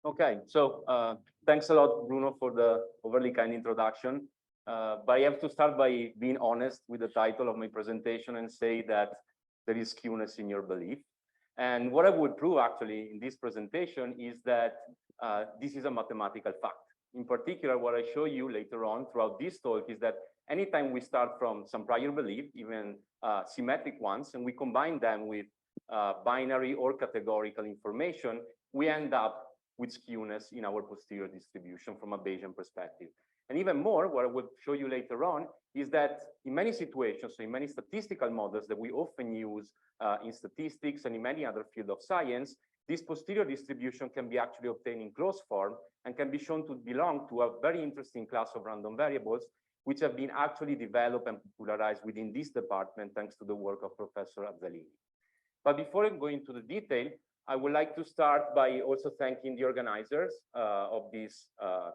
Okay, so thanks a lot, Bruno, for the overly kind introduction. But I have to start by being honest with the title of my presentation and say that there is skewness in your belief. And what I would prove actually in this presentation is that this is a mathematical fact. In particular, what I show you later on throughout this talk is that anytime we start from some prior belief, even symmetric ones, and we combine them with binary or categorical information, we end up with skewness in our posterior distribution from a Bayesian perspective. And even more, what I will show you later on is that in many situations, so in many statistical models that we often use in statistics and in many other fields of science, this posterior distribution can be actually obtained in closed form and can be shown to belong to a very interesting class of random variables, which have been actually developed and popularized within this department thanks to the work of Professor Azzalini. But before I go into the detail, I would like to start by also thanking the organizers of this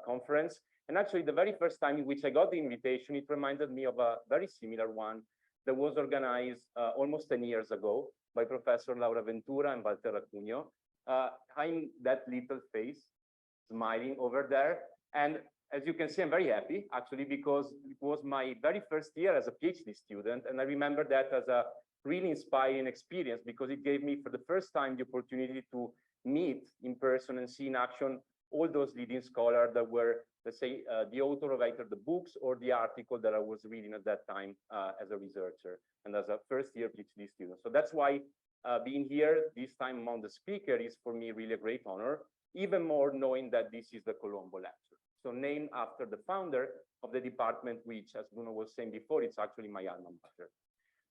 conference. And actually, the very first time in which I got the invitation, it reminded me of a very similar one that was organized almost 10 years ago by Professor Laura Ventura and Walter Acunio. I'm that little face smiling over there. And as you can see, I'm very happy, actually, because it was my very first year as a PhD student. And I remember that as a really inspiring experience because it gave me for the first time the opportunity to meet in person and see in action all those leading scholars that were, let's say, the author of either the books or the article that I was reading at that time as a researcher and as a first-year PhD student. So that's why being here this time among the speakers is for me really a great honor, even more knowing that this is the Colombo lecture. So named after the founder of the department, which, as Bruno was saying before, it's actually my alma mater.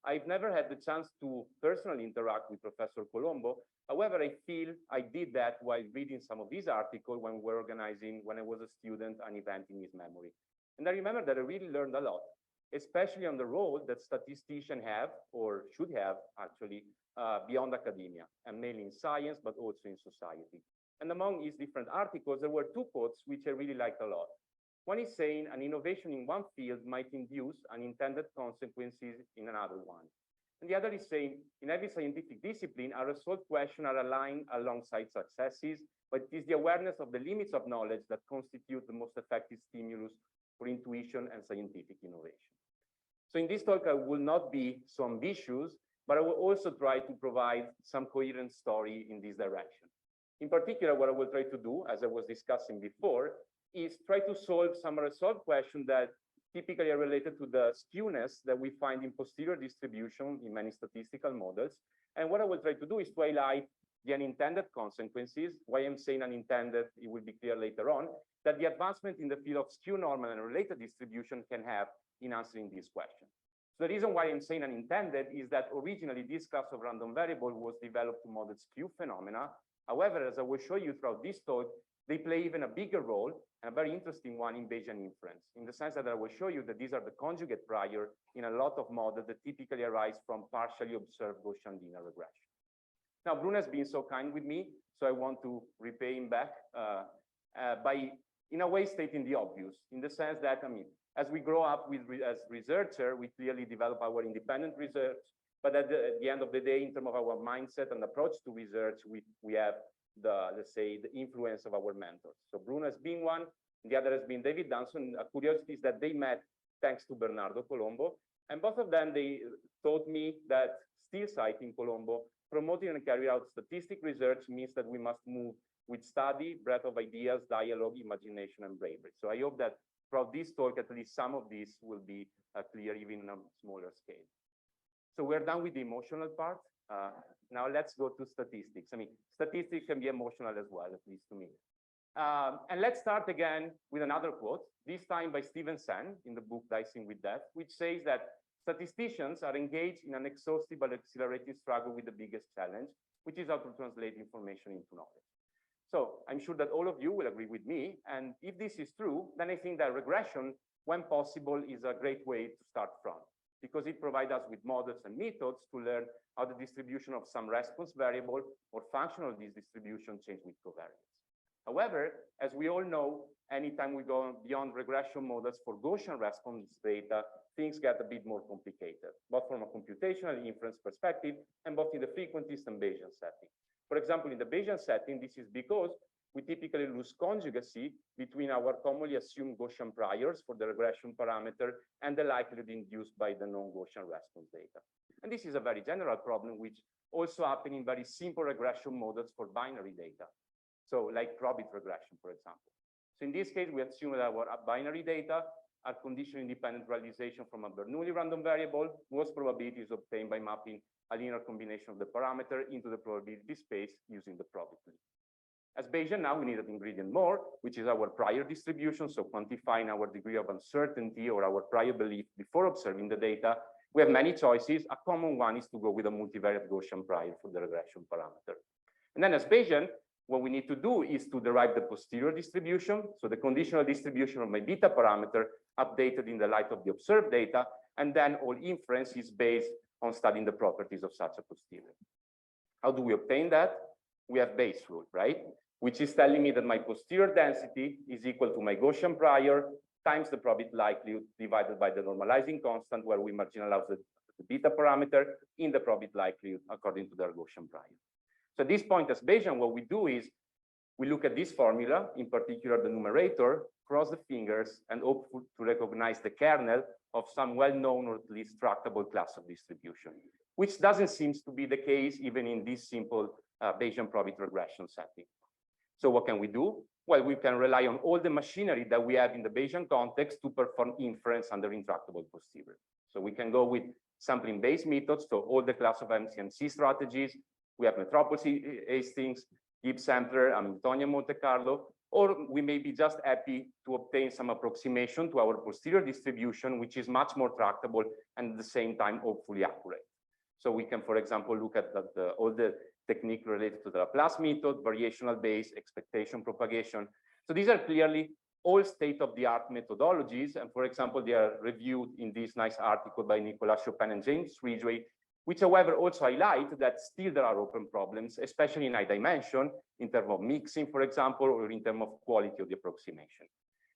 I've never had the chance to personally interact with Professor Colombo. However, I feel I did that while reading some of his articles when we were organizing, when I was a student, an event in his memory. And I remember that I really learned a lot, especially on the role that statisticians have, or should have actually, beyond academia, and mainly in science, but also in society. And among his different articles, there were two quotes which I really liked a lot. One is saying an innovation in one field might induce unintended consequences in another one. And the other is saying, in every scientific discipline, our resolved questions are aligned alongside successes, but it is the awareness of the limits of knowledge that constitute the most effective stimulus for intuition and scientific innovation. So in this talk, I will not be so ambitious, but I will also try to provide some coherent story in this direction. In particular, what I will try to do, as I was discussing before, is try to solve some unresolved questions that typically are related to the skewness that we find in posterior distribution in many statistical models. And what I will try to do is to highlight the unintended consequences. Why I'm saying unintended, it will be clear later on, that the advancement in the field of skew normal and related distribution can have in answering this question. So the reason why I'm saying unintended is that originally this class of random variable was developed to model skew phenomena. However, as I will show you throughout this talk, they play even a bigger role, and a very interesting one in Bayesian inference, in the sense that I will show you that these are the conjugate prior in a lot of models that typically arise from partially observed Gaussian linear regression. Now, Bruno has been so kind with me, so I want to repay him back by, in a way, stating the obvious, in the sense that, I mean, as we grow up as researcher, we clearly develop our independent research, but at the end of the day, in terms of our mindset and approach to research, we have let's say, the influence of our mentors. So Bruno has been one, the other has been David Dunson. A curiosity is that they met thanks to Bernardo Colombo, and both of them, they taught me that still citing Colombo, promoting and carrying out statistic research means that we must move with study, breadth of ideas, dialogue, imagination, and bravery. So I hope that throughout this talk, at least some of this will be clear even on a smaller scale. So we're done with the emotional part. Now let's go to statistics. I mean, statistics can be emotional as well, at least to me. And let's start again with another quote, this time by Steven Sen in the book Dicing with Death, which says that statisticians are engaged in an exhaustive but exhilarating struggle with the biggest challenge, which is how to translate information into knowledge. So I'm sure that all of you will agree with me. And if this is true, then I think that regression, when possible, is a great way to start from, because it provides us with models and methods to learn how the distribution of some response variable or function of this distribution change with covariance. However, as we all know, anytime we go beyond regression models for Gaussian response data, things get a bit more complicated, both from a computational inference perspective and both in the frequentist and Bayesian setting. For example, in the Bayesian setting, this is because we typically lose conjugacy between our commonly assumed Gaussian priors for the regression parameter and the likelihood induced by the non-Gaussian response data. And this is a very general problem, which also happens in very simple regression models for binary data. So like probit regression, for example. So in this case, we assume that our binary data are condition-independent realization from a Bernoulli random variable, whose probability is obtained by mapping a linear combination of the parameter into the probability space using the probit leaf. As Bayesian, now we need an ingredient more, which is our prior distribution, so quantifying our degree of uncertainty or our prior belief before observing the data. We have many choices. A common one is to go with a multivariate Gaussian prior for the regression parameter. And then as Bayesian, what we need to do is to derive the posterior distribution, so the conditional distribution of my beta parameter updated in the light of the observed data, and then all inference is based on studying the properties of such a posterior. How do we obtain that? We have Bayes' rule, right? Which is telling me that my posterior density is equal to my Gaussian prior times the probit likelihood divided by the normalizing constant, where we marginalize the beta parameter in the probit likelihood according to their Gaussian prior. So at this point, as Bayesian, what we do is we look at this formula, in particular the numerator, cross the fingers, and hope to recognize the kernel of some well-known or at least tractable class of distribution, which doesn't seem to be the case even in this simple Bayesian probit regression setting. So what can we do? Well, we can rely on all the machinery that we have in the Bayesian context to perform inference under intractable posterior. So we can go with sampling-based methods, so all the class of MCMC strategies. We have Metropolis Hastings, Gibbs sampler, Hamiltonian Monte Carlo, or we may be just happy to obtain some approximation to our posterior distribution, which is much more tractable and at the same time hopefully accurate. So we can, for example, look at all the technique related to the Laplace method, variational Bayes, expectation propagation. So these are clearly all state-of-the-art methodologies. And for example, they are reviewed in this nice article by Nicolas Chopin and James Ridgway, which, however, also highlight that still there are open problems, especially in high dimension, in terms of mixing, for example, or in terms of quality of the approximation.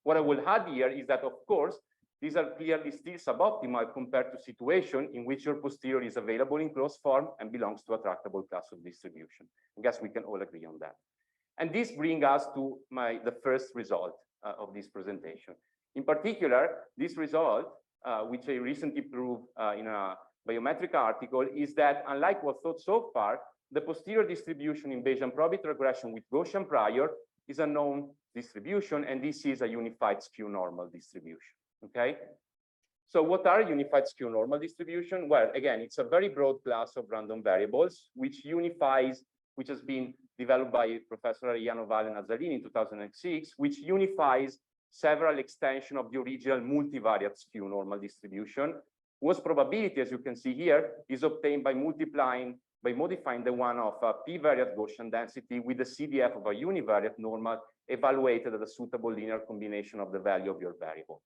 What I will add here is that, of course, these are clearly still suboptimal compared to situation in which your posterior is available in closed form and belongs to a tractable class of distribution. I guess we can all agree on that. And this brings us to the first result of this presentation. In particular, this result, which I recently proved in a biometric article, is that unlike what thought so far, the posterior distribution in Bayesian probit regression with Gaussian prior is a known distribution, and this is a unified skew normal distribution. Okay, so what are unified skew normal distribution? Well, again, it's a very broad class of random variables which unifies, which has been developed by Professor Ariano Valle and Azzalini in 2006, which unifies several extensions of the original multivariate skew normal distribution, whose probability, as you can see here, is obtained by modifying the one of a p-variate Gaussian density with the CDF of a univariate normal evaluated at a suitable linear combination of the value of your variable.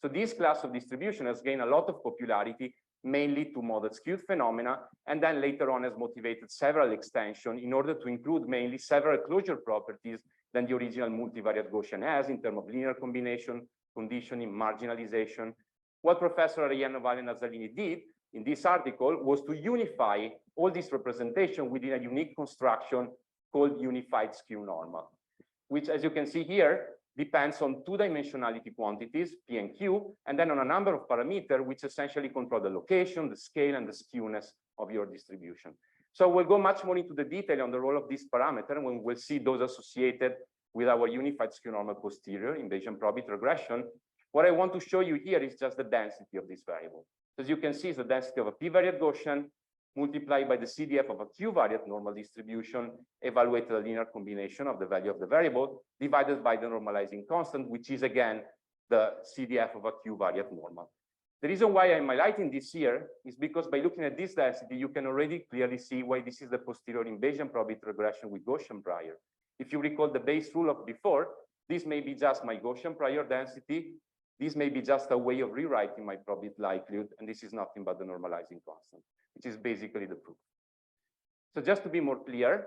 So this class of distribution has gained a lot of popularity, mainly to model skewed phenomena, and then later on has motivated several extensions in order to include mainly several closure properties than the original multivariate Gaussian has in terms of linear combination, conditioning, marginalization. What Professor Ariano Valle and Azzalini did in this article was to unify all this representation within a unique construction called unified skew normal, which, as you can see here, depends on two-dimensionality quantities, P and Q, and then on a number of parameters which essentially control the location, the scale, and the skewness of your distribution. So we'll go much more into the detail on the role of this parameter when we'll see those associated with our unified skew normal posterior in Bayesian probit regression. What I want to show you here is just the density of this variable. As you can see, it's the density of a p-variate Gaussian multiplied by the CDF of a q-variate normal distribution, evaluated a linear combination of the value of the variable, divided by the normalizing constant, which is again the CDF of a q-variate normal. The reason why I'm highlighting this here is because by looking at this density, you can already clearly see why this is the posterior in Bayesian probit regression with Gaussian prior. If you recall the Bayes rule of before, this may be just my Gaussian prior density. This may be just a way of rewriting my probit likelihood, and this is nothing but the normalizing constant, which is basically the proof. So just to be more clear,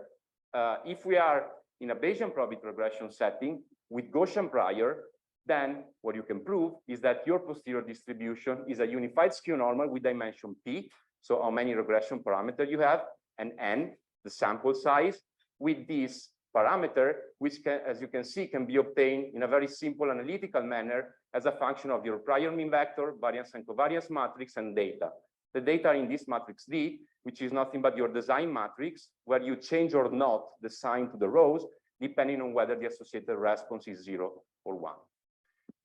if we are in a Bayesian probit regression setting with Gaussian prior, then what you can prove is that your posterior distribution is a unified skew normal with dimension p, so how many regression parameters you have, and n, the sample size, with this parameter, which can, as you can see, can be obtained in a very simple analytical manner as a function of your prior mean vector, variance and covariance matrix, and data. The data are in this matrix D, which is nothing but your design matrix, where you change or not the sign to the rows, depending on whether the associated response is 0 or 1.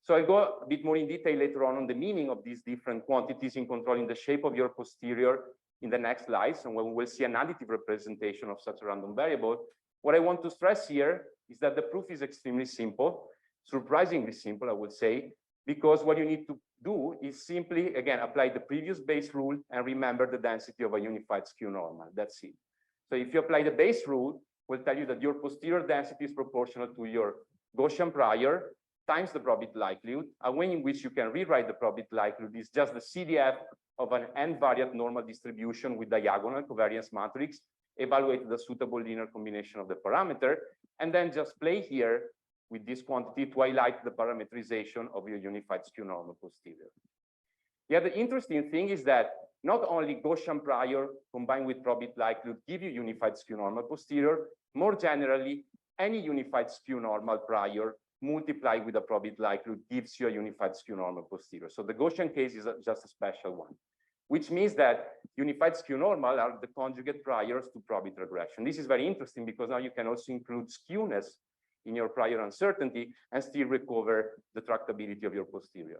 So I'll go a bit more in detail later on the meaning of these different quantities in controlling the shape of your posterior in the next slides, and when we will see an additive representation of such a random variable. What I want to stress here is that the proof is extremely simple, surprisingly simple, I would say, because what you need to do is simply, again, apply the previous base rule and remember the density of a unified skew normal. That's it. So if you apply the base rule, will tell you that your posterior density is proportional to your Gaussian prior times the probability likelihood. A way in which you can rewrite the probability likelihood is just the CDF of an n-variate normal distribution with diagonal covariance matrix, evaluate the suitable linear combination of the parameter, and then just play here with this quantity to highlight the parameterization of your unified skew normal posterior. The other interesting thing is that not only Gaussian prior combined with probability likelihood give you unified skew normal posterior, more generally, any unified skew normal prior multiplied with a probability likelihood gives you a unified skew normal posterior. So the Gaussian case is just a special one, which means that unified skew normal are the conjugate priors to probability regression. This is very interesting because now you can also include skewness in your prior uncertainty and still recover the tractability of your posterior.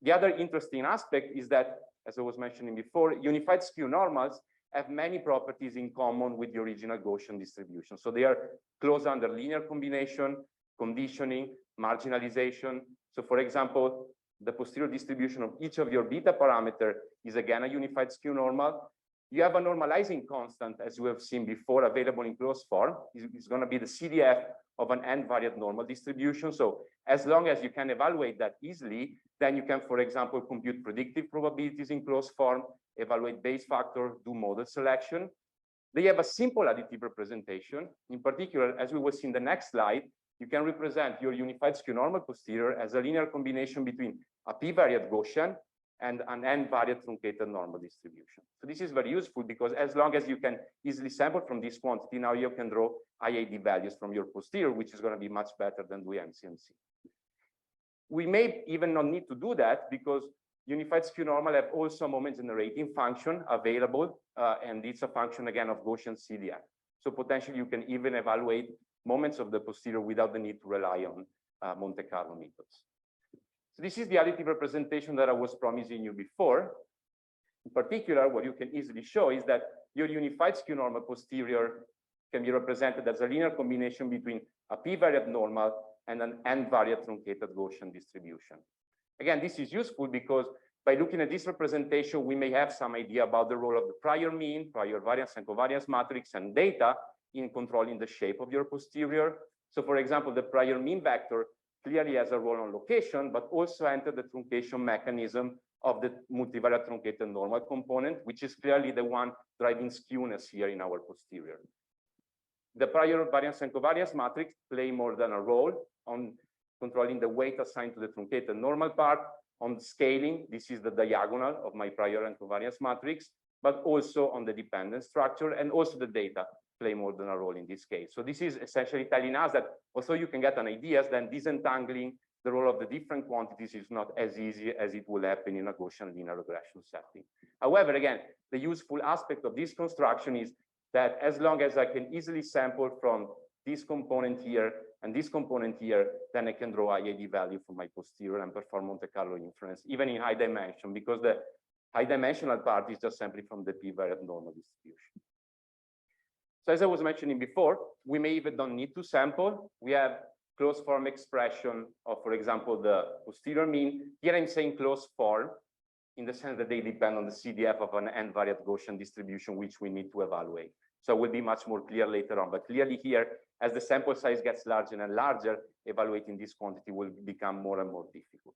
The other interesting aspect is that, as I was mentioning before, unified skew normals have many properties in common with the original Gaussian distribution. So they are close under linear combination, conditioning, marginalization. So for example, the posterior distribution of each of your beta parameter is again a unified skew normal. You have a normalizing constant, as we have seen before, available in closed form. It's going to be the CDF of an n-variate normal distribution. So as long as you can evaluate that easily, then you can, for example, compute predictive probabilities in closed form, evaluate base factor, do model selection. They have a simple additive representation. In particular, as we will see in the next slide, you can represent your unified skew normal posterior as a linear combination between a p-variate Gaussian and an n-variate truncated normal distribution. So this is very useful because as long as you can easily sample from this quantity, now you can draw IAD values from your posterior, which is going to be much better than doing MCMC. We may even not need to do that because unified skew normal have also a moment generating function available, and it's a function again of Gaussian CDF. So potentially you can even evaluate moments of the posterior without the need to rely on Monte Carlo methods. So this is the additive representation that I was promising you before. In particular, what you can easily show is that your unified skew normal posterior can be represented as a linear combination between a p-variate normal and an n-variate truncated Gaussian distribution. Again, this is useful because by looking at this representation, we may have some idea about the role of the prior mean, prior variance and covariance matrix, and data in controlling the shape of your posterior. So for example, the prior mean vector clearly has a role on location, but also enter the truncation mechanism of the multivariate truncated normal component, which is clearly the one driving skewness here in our posterior. The prior variance and covariance matrix play more than a role on controlling the weight assigned to the truncated normal part, on scaling, this is the diagonal of my prior and covariance matrix, but also on the dependent structure, and also the data play more than a role in this case. So this is essentially telling us that although you can get an idea, then disentangling the role of the different quantities is not as easy as it will happen in a Gaussian linear regression setting. However, again, the useful aspect of this construction is that as long as I can easily sample from this component here and this component here, then I can draw IAD value for my posterior and perform Monte Carlo inference, even in high dimension, because the high dimensional part is just simply from the p-variate normal distribution. So as I was mentioning before, we may even don't need to sample. We have closed form expression of, for example, the posterior mean. Here I'm saying closed form in the sense that they depend on the CDF of an n-variate Gaussian distribution, which we need to evaluate. So it will be much more clear later on. But clearly here, as the sample size gets larger and larger, evaluating this quantity will become more and more difficult.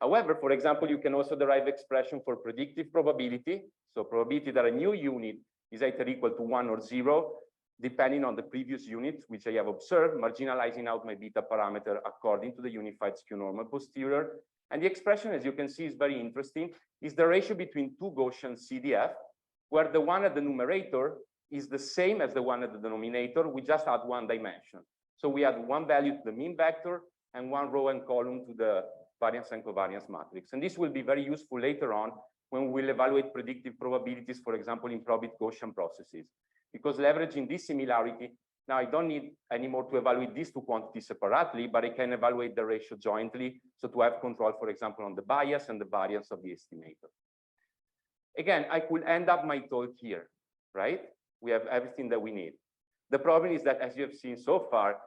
However, for example, you can also derive expression for predictive probability. So probability that a new unit is either equal to 1 or 0, depending on the previous unit, which I have observed, marginalizing out my beta parameter according to the unified skew normal posterior. And the expression, as you can see, is very interesting, is the ratio between two Gaussian CDF, where the one at the numerator is the same as the one at the denominator. We just add one dimension. So we add one value to the mean vector and one row and column to the variance and covariance matrix. And this will be very useful later on when we'll evaluate predictive probabilities, for example, in probit Gaussian processes. Because leveraging this similarity, now I don't need anymore to evaluate these two quantities separately, but I can evaluate the ratio jointly, so to have control, for example, on the bias and the variance of the estimator. Again, I could end up my talk here, right? We have everything that we need. The problem is that, as you have seen so far,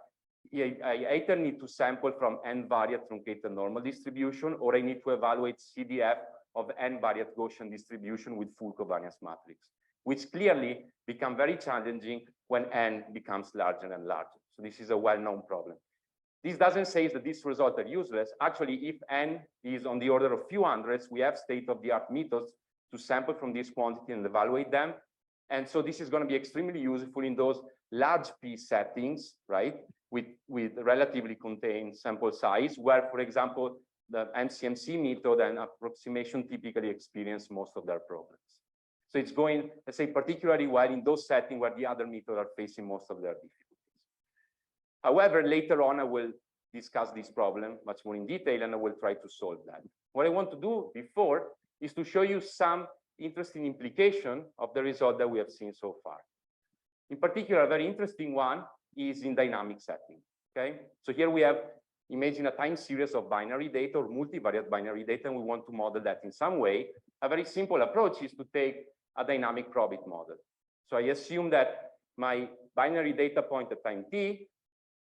I either need to sample from n-variate truncated normal distribution, or I need to evaluate CDF of n-variate Gaussian distribution with full covariance matrix, which clearly become very challenging when n becomes larger and larger. So this is a well-known problem. This doesn't say that these results are useless. Actually, if n is on the order of few hundreds, we have state-of-the-art methods to sample from this quantity and evaluate them. And so this is going to be extremely useful in those large P settings, right, with relatively contained sample size, where, for example, the MCMC method and approximation typically experience most of their problems. So it's going, let's say, particularly well in those settings where the other methods are facing most of their difficulties. However, later on, I will discuss this problem much more in detail, and I will try to solve that. What I want to do before is to show you some interesting implication of the result that we have seen so far. In particular, a very interesting one is in dynamic setting, okay? So here we have, imagine a time series of binary data or multivariate binary data, and we want to model that in some way. A very simple approach is to take a dynamic probit model. So I assume that my binary data point at time t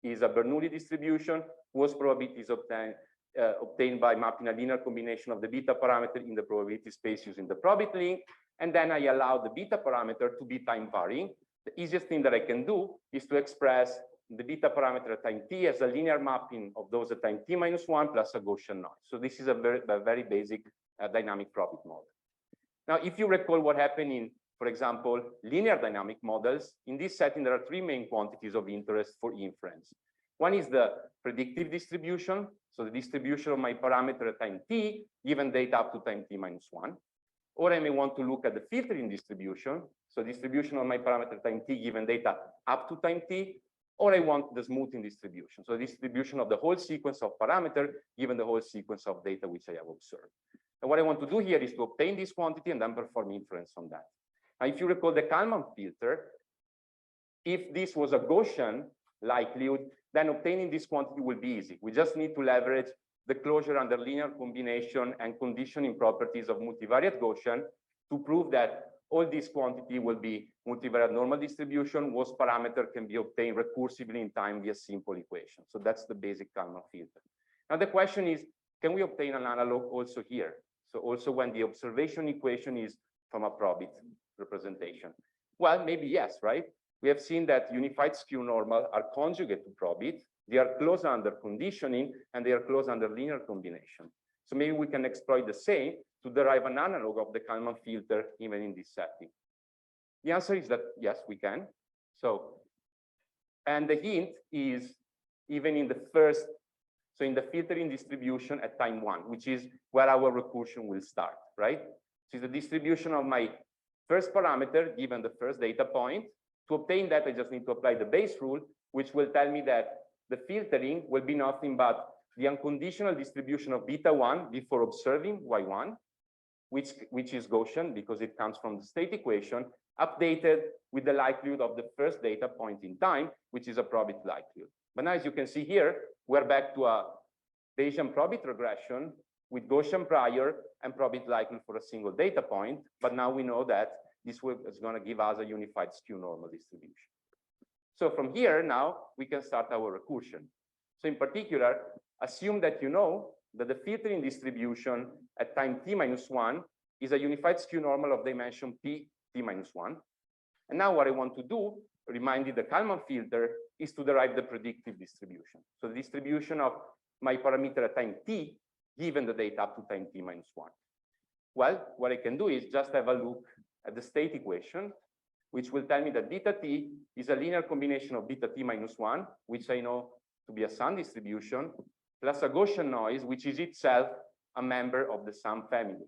is a Bernoulli distribution whose probability is obtained by mapping a linear combination of the beta parameter in the probability space using the probit link. And then I allow the beta parameter to be time varying. The easiest thing that I can do is to express the beta parameter at time t as a linear mapping of those at time t minus 1 plus a Gaussian noise. So this is a very basic dynamic probit model. Now, if you recall what happened in, for example, linear dynamic models, in this setting, there are three main quantities of interest for inference. One is the predictive distribution, so the distribution of my parameter at time t, given data up to time t minus 1. Or I may want to look at the filtering distribution, so distribution of my parameter time t given data up to time t, or I want the smoothing distribution, so distribution of the whole sequence of parameter given the whole sequence of data which I have observed. And what I want to do here is to obtain this quantity and then perform inference on that. Now, if you recall the Kalman filter, if this was a Gaussian likelihood, then obtaining this quantity will be easy. We just need to leverage the closure under linear combination and conditioning properties of multivariate Gaussian to prove that all this quantity will be multivariate normal distribution, whose parameter can be obtained recursively in time via simple equation. So that's the basic Kalman filter. Now the question is, can we obtain an analog also here? So also when the observation equation is from a probit representation? Well, maybe yes, right? We have seen that unified skew normal are conjugate to probit. They are closed under conditioning, and they are closed under linear combination. So maybe we can exploit the same to derive an analog of the Kalman filter even in this setting. The answer is that yes, we can. So, and the hint is even in the first, so in the filtering distribution at time 1, which is where our recursion will start, right? So it's the distribution of my first parameter given the first data point. To obtain that, I just need to apply the Bayes rule, which will tell me that the filtering will be nothing but the unconditional distribution of beta 1 before observing y1, which is Gaussian because it comes from the state equation, updated with the likelihood of the first data point in time, which is a probit likelihood. But now, as you can see here, we're back to a Bayesian probit regression with Gaussian prior and probit likelihood for a single data point. But now we know that this is going to give us a unified skew normal distribution. So from here, now we can start our recursion. So in particular, assume that you know that the filtering distribution at time t minus 1 is a unified skew normal of dimension p t minus 1. And now what I want to do, reminding the Kalman filter, is to derive the predictive distribution. So the distribution of my parameter at time t, given the data up to time t minus 1. Well, what I can do is just have a look at the state equation, which will tell me that beta t is a linear combination of beta t minus 1, which I know to be a sum distribution, plus a Gaussian noise, which is itself a member of the sum family.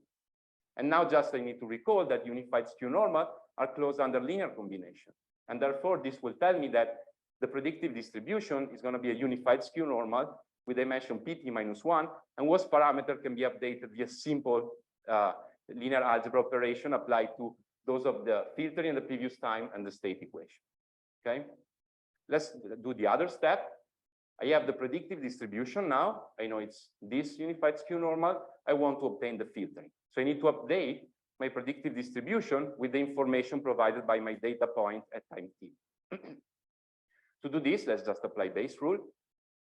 And now just I need to recall that unified skew normal are closed under linear combination. And therefore, this will tell me that the predictive distribution is going to be a unified skew normal with dimension pt minus 1, and WASP parameter can be updated via simple linear algebra operation applied to those of the filtering in the previous time and the state equation. Okay, let's do the other step. I have the predictive distribution now. I know it's this unified skew normal. I want to obtain the filtering. So I need to update my predictive distribution with the information provided by my data point at time t. To do this, let's just apply Bayes' rule.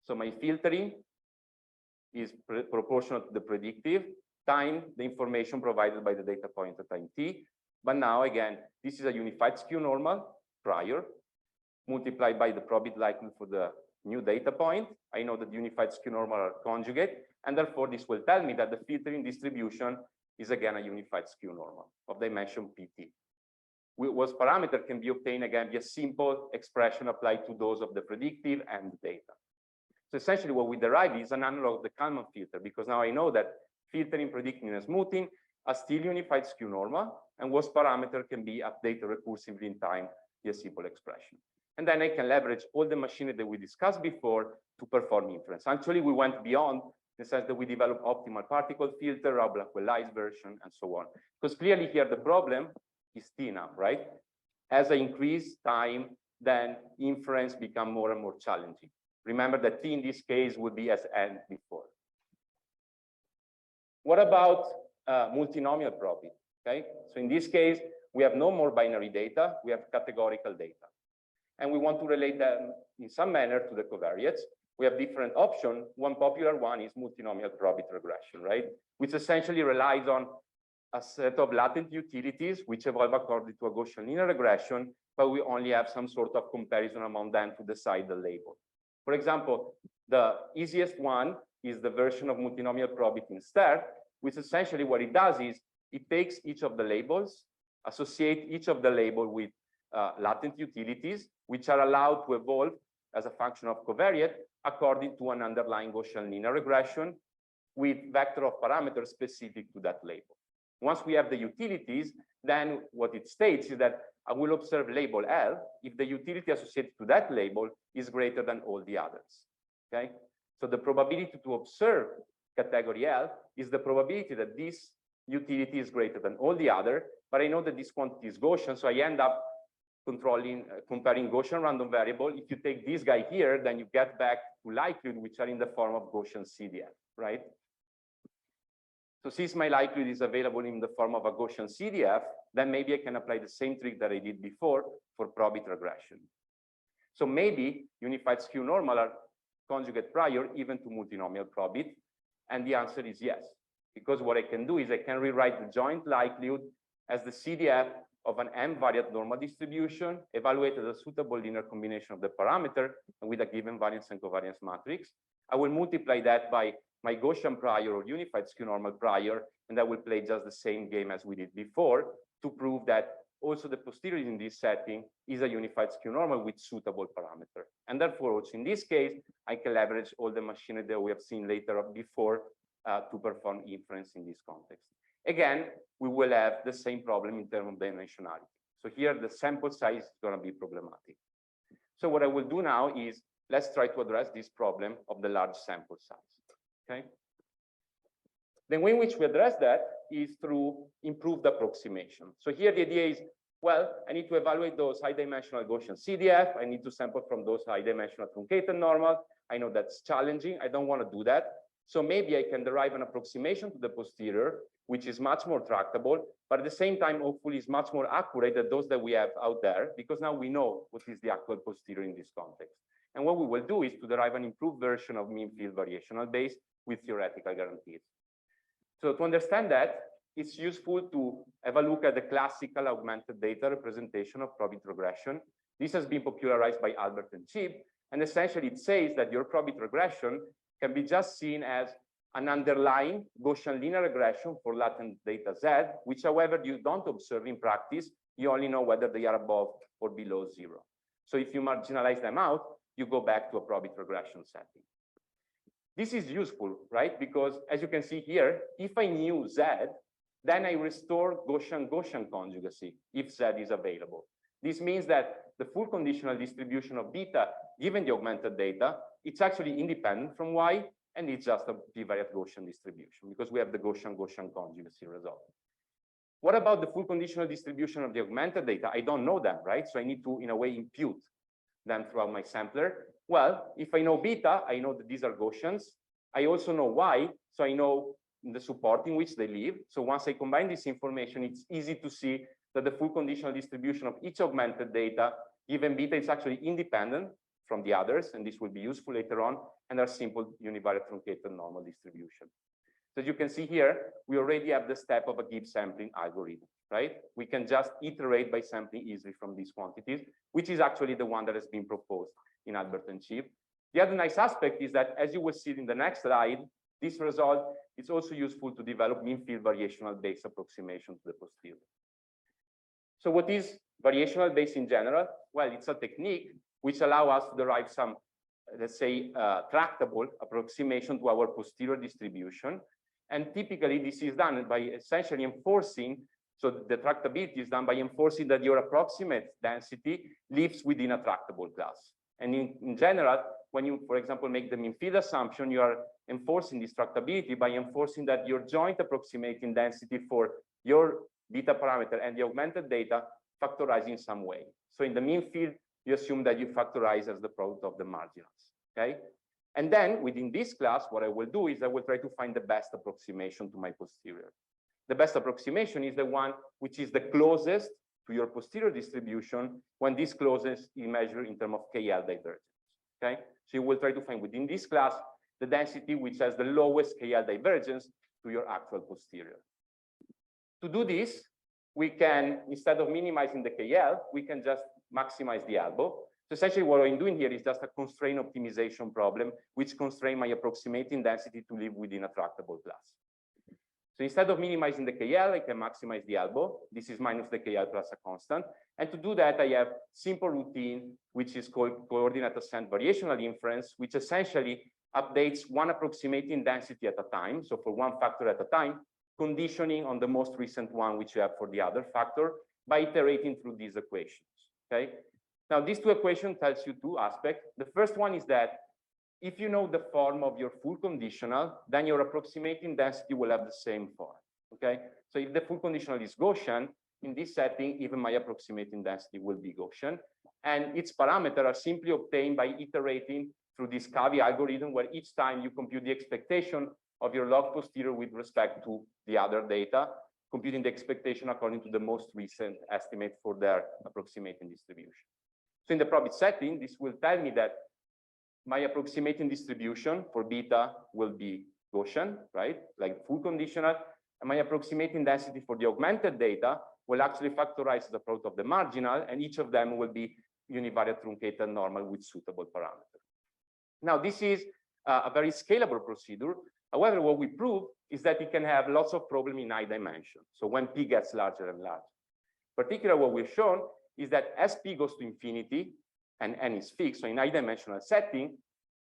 So my filtering is proportional to the predictive time the information provided by the data point at time t. But now, again, this is a unified skew normal prior, multiplied by the probability likelihood for the new data point. I know that unified skew normal are conjugate, and therefore this will tell me that the filtering distribution is again a unified skew normal of dimension pt. WASP parameter can be obtained again via simple expression applied to those of the predictive and the data. So essentially what we derive is an analog of the Kalman filter, because now I know that filtering, predicting, and smoothing are still unified skew normal, and WASP parameter can be updated recursively in time via simple expression. And then I can leverage all the machinery that we discussed before to perform inference. Actually, we went beyond in the sense that we developed optimal particle filter, our Blackwell-Lies version, and so on. Because clearly here the problem is t now, right? As I increase time, then inference become more and more challenging. Remember that t in this case would be as n before. What about multinomial probability? Okay, so in this case, we have no more binary data, we have categorical data. And we want to relate them in some manner to the covariates. We have different options. One popular one is multinomial probability regression, right? Which essentially relies on a set of latent utilities which evolve according to a Gaussian linear regression, but we only have some sort of comparison among them to decide the label. For example, the easiest one is the version of multinomial probability instead, which essentially what it does is it takes each of the labels, associate each of the label with latent utilities, which are allowed to evolve as a function of covariate according to an underlying Gaussian linear regression with vector of parameters specific to that label. Once we have the utilities, then what it states is that I will observe label L if the utility associated to that label is greater than all the others. Okay, so the probability to observe category L is the probability that this utility is greater than all the other, but I know that this quantity is Gaussian, so I end up comparing Gaussian random variable. If you take this guy here, then you get back to likelihood, which are in the form of Gaussian CDF, right? So since my likelihood is available in the form of a Gaussian CDF, then maybe I can apply the same trick that I did before for probability regression. So maybe unified skew normal are conjugate prior even to multinomial probability, and the answer is yes, because what I can do is I can rewrite the joint likelihood as the CDF of an m-variate normal distribution, evaluated as a suitable linear combination of the parameter and with a given variance and covariance matrix. I will multiply that by my Gaussian prior or unified skew normal prior, and I will play just the same game as we did before to prove that also the posterior in this setting is a unified skew normal with suitable parameter. And therefore, also in this case, I can leverage all the machinery that we have seen later before to perform inference in this context. Again, we will have the same problem in terms of dimensionality. So here, the sample size is going to be problematic. So what I will do now is, let's try to address this problem of the large sample size, okay? The way in which we address that is through improved approximation. So here the idea is, well, I need to evaluate those high-dimensional Gaussian CDF. I need to sample from those high-dimensional truncated normal. I know that's challenging. I don't want to do that. So maybe I can derive an approximation to the posterior, which is much more tractable, but at the same time, hopefully, is much more accurate than those that we have out there, because now we know what is the actual posterior in this context. And what we will do is to derive an improved version of mean field variational base with theoretical guarantees. So to understand that, it's useful to have a look at the classical augmented data representation of probability regression. This has been popularized by Albert and Chip, and essentially it says that your probability regression can be just seen as an underlying Gaussian linear regression for latent data Z, which, however, you don't observe in practice. You only know whether they are above or below 0. So if you marginalize them out, you go back to a probability regression setting. This is useful, right? Because as you can see here, if I knew Z, then I restore Gaussian conjugacy if Z is available. This means that the full conditional distribution of beta, given the augmented data, it's actually independent from Y, and it's just a p-variate Gaussian distribution because we have the Gaussian conjugacy result. What about the full conditional distribution of the augmented data? I don't know them, right? So I need to, in a way, impute them throughout my sampler. Well, if I know beta, I know that these are Gaussians. I also know Y, so I know the support in which they live. So once I combine this information, it's easy to see that the full conditional distribution of each augmented data, given beta, is actually independent from the others, and this will be useful later on, and are simple univariate truncated normal distribution. So as you can see here, we already have the step of a Gibbs sampling algorithm, right? We can just iterate by sampling easily from these quantities, which is actually the one that has been proposed in Albert and Chip. The other nice aspect is that, as you will see in the next slide, this result is also useful to develop mean field variational base approximation to the posterior. So what is variational base in general? Well, it's a technique which allows us to derive some, let's say, tractable approximation to our posterior distribution. And typically, this is done by essentially enforcing, so the tractability is done by enforcing that your approximate density lives within a tractable class. And in general, when you, for example, make the mean field assumption, you are enforcing this tractability by enforcing that your joint approximating density for your beta parameter and the augmented data factorize in some way. So in the mean field, you assume that you factorize as the product of the marginals, okay? And then within this class, what I will do is I will try to find the best approximation to my posterior. The best approximation is the one which is the closest to your posterior distribution when this closest is measured in terms of KL divergence, okay? So you will try to find within this class the density which has the lowest KL divergence to your actual posterior. To do this, we can, instead of minimizing the KL, we can just maximize the elbow. So essentially what I'm doing here is just a constraint optimization problem, which constrains my approximating density to live within a tractable class. So instead of minimizing the KL, I can maximize the elbow. This is minus the KL plus a constant. And to do that, I have simple routine, which is called coordinate ascent variational inference, which essentially updates one approximating density at a time. So for one factor at a time, conditioning on the most recent one, which you have for the other factor, by iterating through these equations, okay? Now, these two equations tells you two aspects. The first one is that if you know the form of your full conditional, then your approximating density will have the same form, okay? So if the full conditional is Gaussian, in this setting, even my approximating density will be Gaussian. And its parameters are simply obtained by iterating through this CAVI algorithm, where each time you compute the expectation of your log posterior with respect to the other data, computing the expectation according to the most recent estimate for their approximating distribution. So in the probit setting, this will tell me that my approximating distribution for beta will be Gaussian, right? Like full conditional. And my approximating density for the augmented data will actually factorize the product of the marginal, and each of them will be univariate truncated normal with suitable parameters. Now, this is a very scalable procedure. However, what we prove is that it can have lots of problems in high dimension. So when P gets larger and larger. Particularly, what we've shown is that as P goes to infinity and N is fixed, so in high dimensional setting,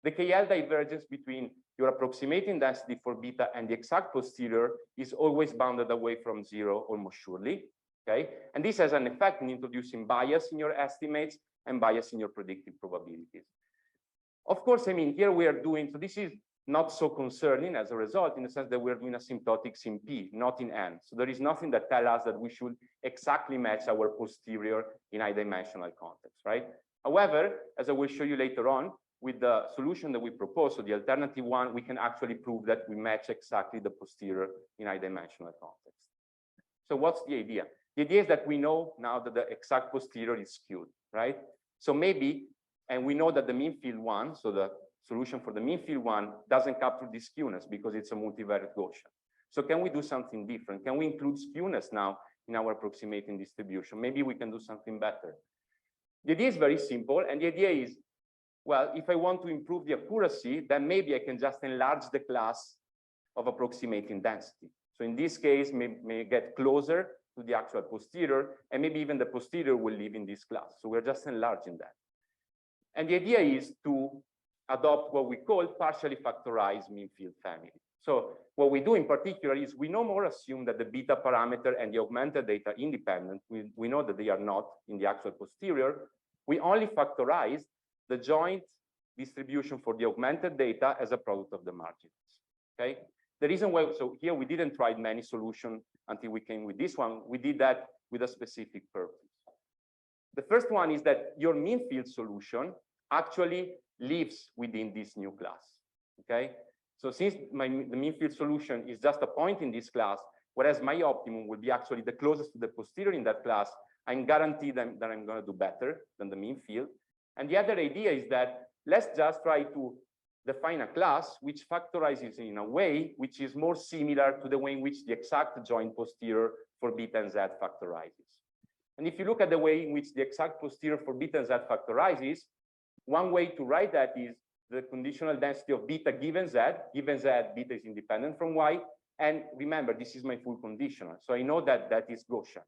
the KL divergence between your approximating density for beta and the exact posterior is always bounded away from zero almost surely, okay? And this has an effect in introducing bias in your estimates and bias in your predictive probabilities. Of course, I mean, here we are doing, so this is not so concerning as a result, in the sense that we're doing asymptotics in P, not in N. So there is nothing that tells us that we should exactly match our posterior in high dimensional context, right? However, as I will show you later on, with the solution that we propose, so the alternative one, we can actually prove that we match exactly the posterior in high dimensional context. So what's the idea? The idea is that we know now that the exact posterior is skewed, right? So maybe, and we know that the mean field one, so the solution for the mean field one doesn't capture this skewness because it's a multivariate Gaussian. So can we do something different? Can we include skewness now in our approximating distribution? Maybe we can do something better. The idea is very simple, and the idea is, well, if I want to improve the accuracy, then maybe I can just enlarge the class of approximating density. So in this case, may get closer to the actual posterior, and maybe even the posterior will live in this class. So we're just enlarging that. And the idea is to adopt what we call partially factorized mean field family. So what we do in particular is we no more assume that the beta parameter and the augmented data are independent. We know that they are not in the actual posterior. We only factorize the joint distribution for the augmented data as a product of the margins. Okay. The reason why, so here we didn't try many solutions until we came with this one. We did that with a specific purpose. The first one is that your mean field solution actually lives within this new class. Okay. So since the mean field solution is just a point in this class, whereas my optimum will be actually the closest to the posterior in that class, I'm guaranteed that I'm going to do better than the mean field. And the other idea is that let's just try to define a class which factorizes in a way which is more similar to the way in which the exact joint posterior for beta and z factorizes. And if you look at the way in which the exact posterior for beta and z factorizes, one way to write that is the conditional density of beta given z beta is independent from y. And remember, this is my full conditional. So I know that that is Gaussian.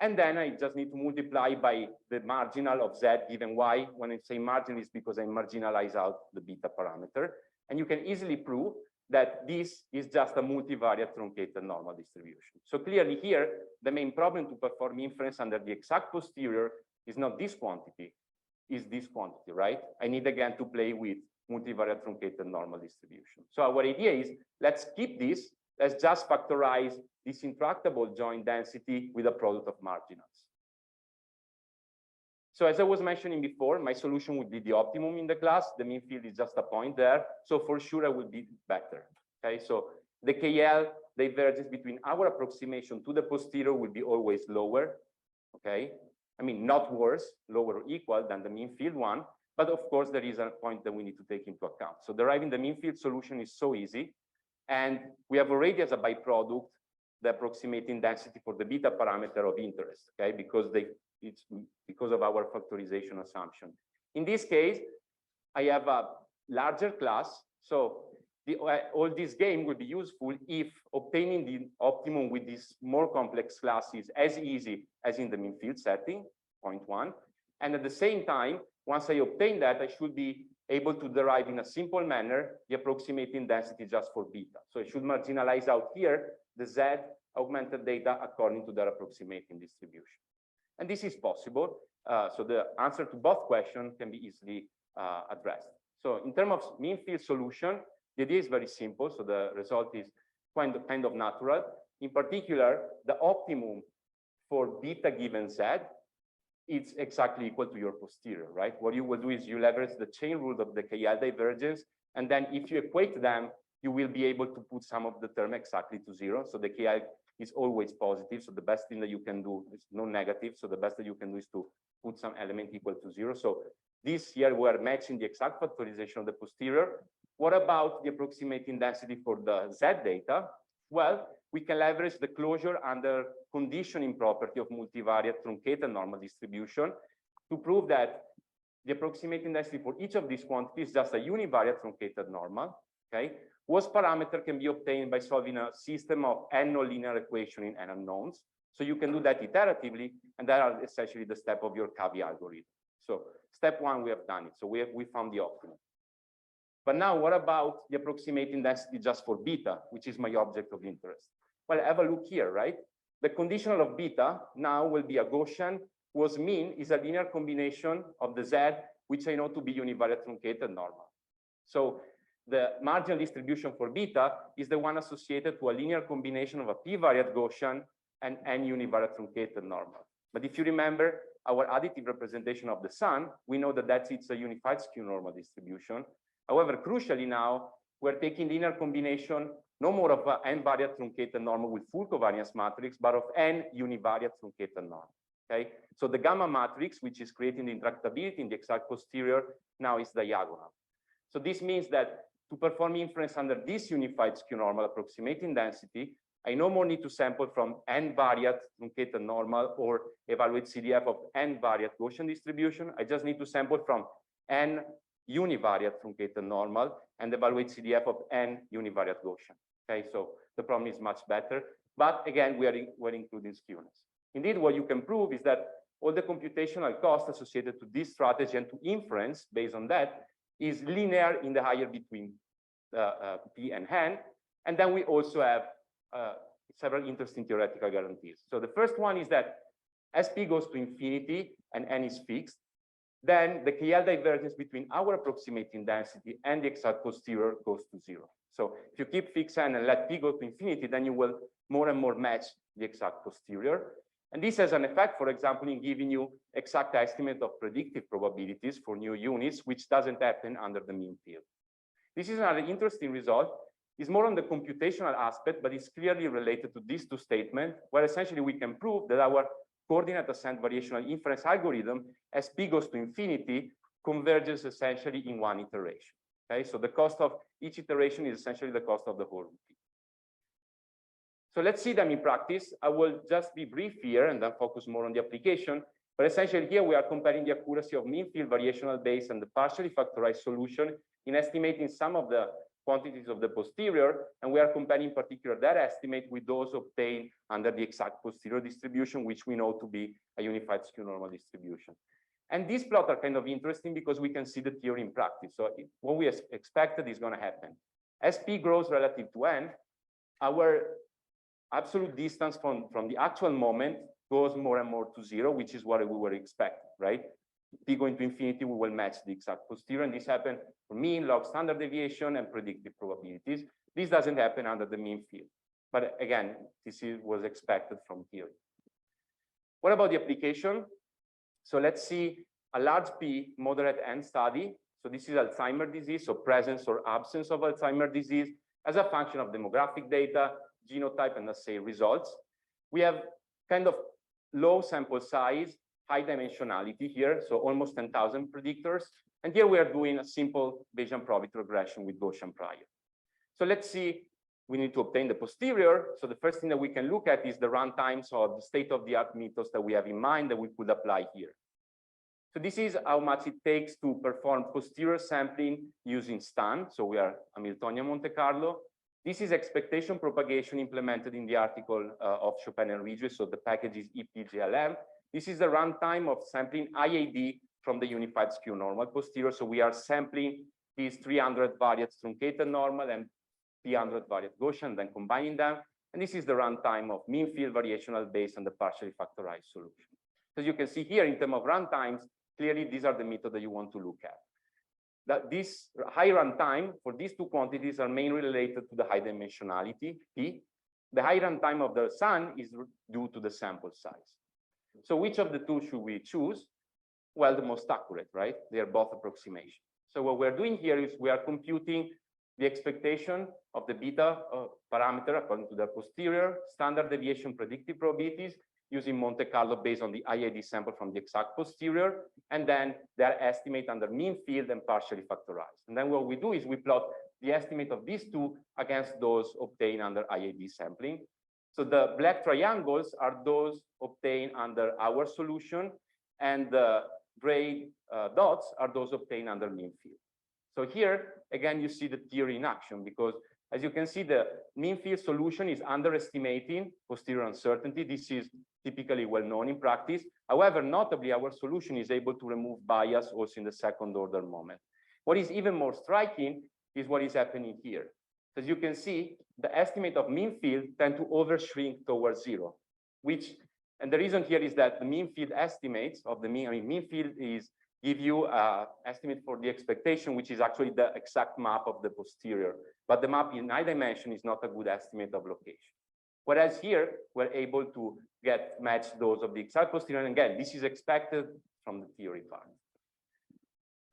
And then I just need to multiply by the marginal of z given y. When I say marginal, it's because I marginalize out the beta parameter. And you can easily prove that this is just a multivariate truncated normal distribution. So clearly here, the main problem to perform inference under the exact posterior is not this quantity, is this quantity, right? I need again to play with multivariate truncated normal distribution. So our idea is, let's keep this, let's just factorize this intractable joint density with a product of marginals. So as I was mentioning before, my solution would be the optimum in the class. The mean field is just a point there. So for sure, I will be better. Okay, so the KL divergence between our approximation to the posterior will be always lower. Okay, I mean, not worse, lower or equal than the mean field one. But of course, there is a point that we need to take into account. So deriving the mean field solution is so easy. And we have already as a byproduct the approximating density for the beta parameter of interest, okay, because it's because of our factorization assumption. In this case, I have a larger class, so all this game will be useful if obtaining the optimum with this more complex class is as easy as in the mean field setting, point one. And at the same time, once I obtain that, I should be able to derive in a simple manner the approximating density just for beta. So I should marginalize out here the Z augmented data according to their approximating distribution. And this is possible. So the answer to both questions can be easily addressed. So in terms of mean field solution, the idea is very simple. So the result is kind of natural. In particular, the optimum for beta given Z, it's exactly equal to your posterior, right? What you will do is you leverage the chain rule of the KL divergence. And then if you equate them, you will be able to put some of the term exactly to zero. So the KL is always positive. So the best thing that you can do is no negative. So the best that you can do is to put some element equal to zero. So this here we are matching the exact factorization of the posterior. What about the approximating density for the Z data? Well, we can leverage the closure under conditioning property of multivariate truncated normal distribution to prove that the approximating density for each of these quantities is just a univariate truncated normal, okay? Whose parameter can be obtained by solving a system of n nonlinear equation in n unknowns. So you can do that iteratively, and that are essentially the step of your CAVI algorithm. So step one, we have done it. So we found the optimum. But now what about the approximating density just for beta, which is my object of interest? Well, have a look here, right? The conditional of beta now will be a Gaussian whose mean is a linear combination of the Z, which I know to be univariate truncated normal. So the marginal distribution for beta is the one associated to a linear combination of a p-variate Gaussian and n univariate truncated normal. But if you remember our additive representation of the sun, we know that it's a unified skew normal distribution. However, crucially now, we're taking linear combination no more of an n-variate truncated normal with full covariance matrix, but of n univariate truncated normal. Okay, so the gamma matrix, which is creating the intractability in the exact posterior, now is diagonal. So this means that to perform inference under this unified skew normal approximating density, I no more need to sample from n-variate truncated normal or evaluate CDF of n-variate Gaussian distribution. I just need to sample from n univariate truncated normal and evaluate CDF of n univariate Gaussian. Okay, so the problem is much better. But again, we're including skewness. Indeed, what you can prove is that all the computational cost associated to this strategy and to inference based on that is linear in the higher between P and N. And then we also have several interesting theoretical guarantees. So the first one is that as P goes to infinity and N is fixed, then the KL divergence between our approximating density and the exact posterior goes to 0. So if you keep fixed N and let P go to infinity, then you will more and more match the exact posterior. And this has an effect, for example, in giving you exact estimate of predictive probabilities for new units, which doesn't happen under the mean field. This is another interesting result. It's more on the computational aspect, but it's clearly related to these two statements, where essentially we can prove that our coordinate ascent variational inference algorithm, as P goes to infinity, converges essentially in one iteration. Okay, so the cost of each iteration is essentially the cost of the whole routine. So let's see them in practice. I will just be brief here and then focus more on the application. But essentially here we are comparing the accuracy of mean field variational base and the partially factorized solution in estimating some of the quantities of the posterior, and we are comparing in particular that estimate with those obtained under the exact posterior distribution, which we know to be a unified skew normal distribution. And these plots are kind of interesting because we can see the theory in practice. So what we expected is going to happen. As P grows relative to N, our absolute distance from the actual moment goes more and more to 0, which is what we were expecting, right? P going to infinity, we will match the exact posterior, and this happened for mean, log standard deviation, and predictive probabilities. This doesn't happen under the mean field. But again, this was expected from theory. What about the application? So let's see a large P moderate N study. So this is Alzheimer's disease, so presence or absence of Alzheimer's disease as a function of demographic data, genotype, and assay results. We have kind of low sample size, high dimensionality here, so almost 10,000 predictors. And here we are doing a simple Bayesian probability regression with Gaussian prior. So let's see, we need to obtain the posterior. So the first thing that we can look at is the runtimes or the state-of-the-art methods that we have in mind that we could apply here. So this is how much it takes to perform posterior sampling using STAN. So we are Hamiltonian Monte Carlo. This is expectation propagation implemented in the article of Chopin and Regis. So the package is EPGLM. This is the runtime of sampling IAD from the unified skew normal posterior. So we are sampling these 300 variate truncated normal and 300 variate Gaussian, then combining them. And this is the runtime of mean field variational base and the partially factorized solution. As you can see here, in terms of runtimes, clearly these are the methods that you want to look at. That this high runtime for these two quantities are mainly related to the high dimensionality, P. The high runtime of the sun is due to the sample size. So which of the two should we choose? Well, the most accurate, right? They are both approximations. So what we're doing here is we are computing the expectation of the beta parameter according to the posterior, standard deviation predictive probabilities using Monte Carlo based on the IAD sample from the exact posterior, and then their estimate under mean field and partially factorized. And then what we do is we plot the estimate of these two against those obtained under IAD sampling. So the black triangles are those obtained under our solution, and the gray dots are those obtained under mean field. So here, again, you see the theory in action, because as you can see, the mean field solution is underestimating posterior uncertainty. This is typically well known in practice. However, notably, our solution is able to remove bias also in the second order moment. What is even more striking is what is happening here. As you can see, the estimate of mean field tend to overshrink towards 0, and the reason here is that the mean field estimates of the mean field give you an estimate for the expectation, which is actually the exact map of the posterior. But the map in high dimension is not a good estimate of location. Whereas here, we're able to match those of the exact posterior. And again, this is expected from the theory part.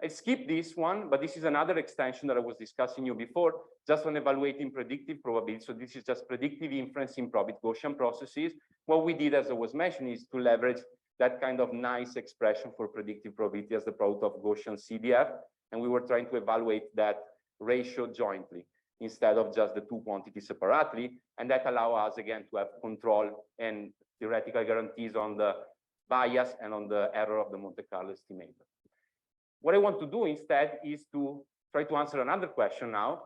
I skipped this one, but this is another extension that I was discussing you before, just on evaluating predictive probability. So this is just predictive inference in probit Gaussian processes. What we did, as I was mentioning, is to leverage that kind of nice expression for predictive probability as the product of Gaussian CDF. And we were trying to evaluate that ratio jointly instead of just the two quantities separately. And that allows us, again, to have control and theoretical guarantees on the bias and on the error of the Monte Carlo estimator. What I want to do instead is to try to answer another question now.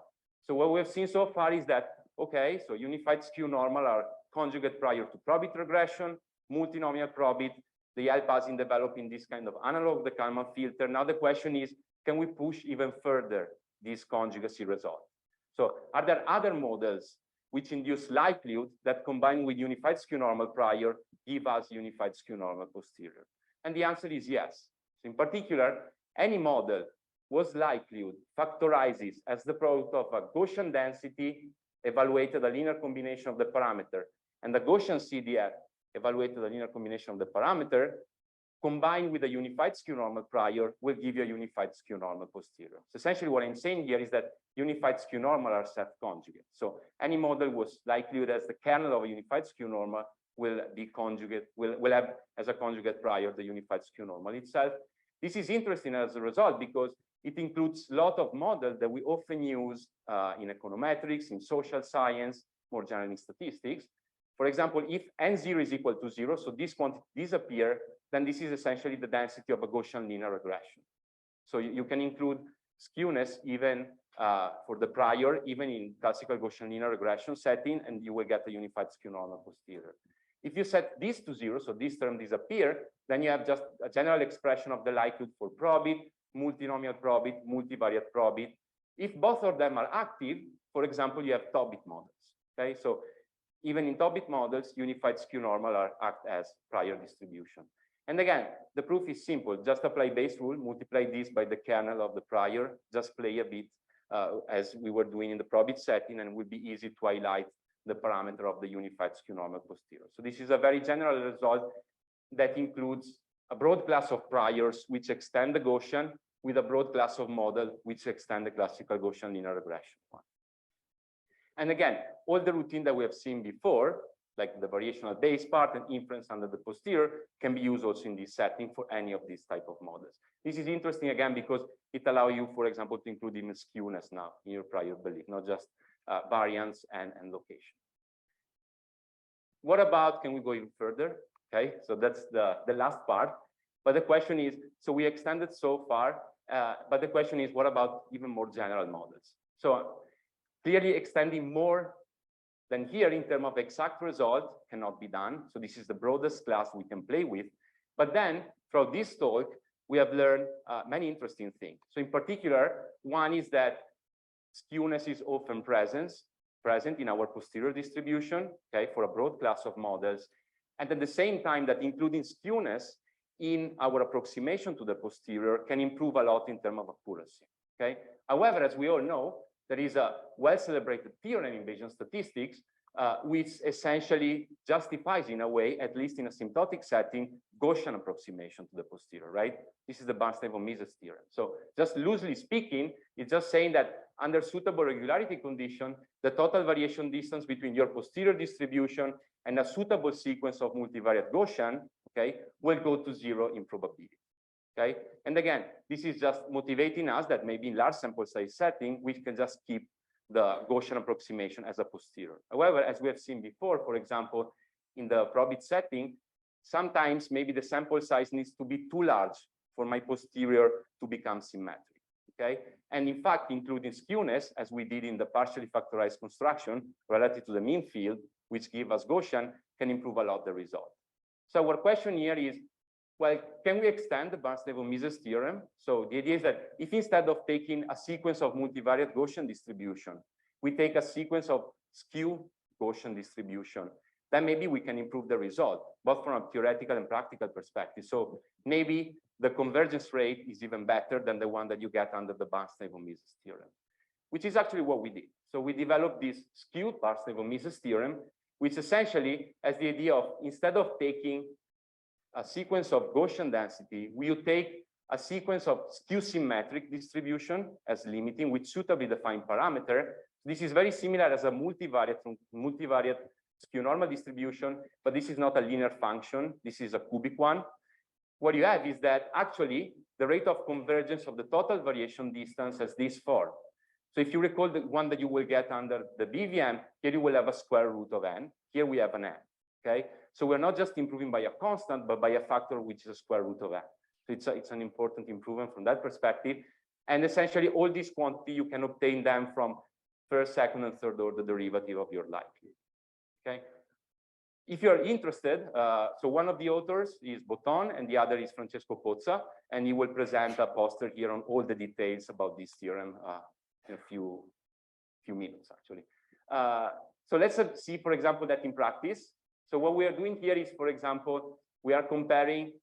So what we've seen so far is that, okay, so unified skew normal are conjugate prior to probit regression, multinomial probit. They help us in developing this kind of analog of the Kalman filter. Now the question is, can we push even further this conjugacy result? So are there other models which induce likelihood that combined with unified skew normal prior give us unified skew normal posterior? And the answer is yes. So in particular, any model whose likelihood factorizes as the product of a Gaussian density evaluated a linear combination of the parameter and the Gaussian CDF evaluated a linear combination of the parameter combined with a unified skew normal prior will give you a unified skew normal posterior. So essentially what I'm saying here is that unified skew normal are set conjugate. So any model whose likelihood as the kernel of a unified skew normal will be conjugate, will have as a conjugate prior the unified skew normal itself. This is interesting as a result because it includes a lot of models that we often use in econometrics, in social science, more generally in statistics. For example, if n0 is equal to 0, so this quantity disappear, then this is essentially the density of a Gaussian linear regression. So you can include skewness even for the prior, even in classical Gaussian linear regression setting, and you will get a unified skew normal posterior. If you set this to 0, so this term disappear, then you have just a general expression of the likelihood for probit, multinomial probit, multivariate probit. If both of them are active, for example, you have top-bit models. Okay, so even in top-bit models, unified skew normal act as prior distribution. And again, the proof is simple. Just apply Bayes rule, multiply this by the kernel of the prior, just play a bit as we were doing in the probit setting, and it will be easy to highlight the parameter of the unified skew normal posterior. So this is a very general result that includes a broad class of priors which extend the Gaussian with a broad class of model which extend the classical Gaussian linear regression one. And again, all the routine that we have seen before, like the variational Bayes part and inference under the posterior, can be used also in this setting for any of these type of models. This is interesting again because it allows you, for example, to include even skewness now in your prior belief, not just variance and location. What about, can we go even further? Okay, so that's the last part. But the question is, so we extended so far, but the question is, what about even more general models? So clearly extending more than here in terms of exact result cannot be done. So this is the broadest class we can play with. But then throughout this talk, we have learned many interesting things. So in particular, one is that skewness is often present in our posterior distribution, okay, for a broad class of models. And at the same time that including skewness in our approximation to the posterior can improve a lot in terms of accuracy, okay? However, as we all know, there is a well-celebrated theorem in Bayesian statistics which essentially justifies, in a way, at least in a asymptotic setting, Gaussian approximation to the posterior, right? This is the Barnstein-von Mises theorem. So just loosely speaking, it's just saying that under suitable regularity condition, the total variation distance between your posterior distribution and a suitable sequence of multivariate Gaussian, okay, will go to 0 in probability. Okay, and again, this is just motivating us that maybe in large sample size setting, we can just keep the Gaussian approximation as a posterior. However, as we have seen before, for example, in the probit setting, sometimes maybe the sample size needs to be too large for my posterior to become symmetric. Okay, and in fact, including skewness, as we did in the partially factorized construction relative to the mean field, which give us Gaussian, can improve a lot the result. So our question here is, well, can we extend the Barnstein-von Mises theorem? So the idea is that if instead of taking a sequence of multivariate Gaussian distribution, we take a sequence of skew Gaussian distribution, then maybe we can improve the result, both from a theoretical and practical perspective. So maybe the convergence rate is even better than the one that you get under the Barnstein-von Mises theorem, which is actually what we did. So we developed this skewed Barnstein-von Mises theorem, which essentially has the idea of, instead of taking a sequence of Gaussian density, we take a sequence of skew symmetric distribution as limiting with suitably defined parameter. This is very similar as a multivariate skew normal distribution, but this is not a linear function. This is a cubic one. What you have is that actually the rate of convergence of the total variation distance has this form. So if you recall the one that you will get under the BVM, here you will have a square root of n. Here we have an n, okay? So we're not just improving by a constant, but by a factor which is a square root of n. So it's an important improvement from that perspective. And essentially all these quantity, you can obtain them from first, second, and third order derivative of your likelihood, okay? If you're interested, so one of the authors is Bocconi and the other is Francesco Pozza, and he will present a poster here on all the details about this theorem in a few few minutes actually. So let's see, for example, that in practice. So what we are doing here is, for example, we are comparing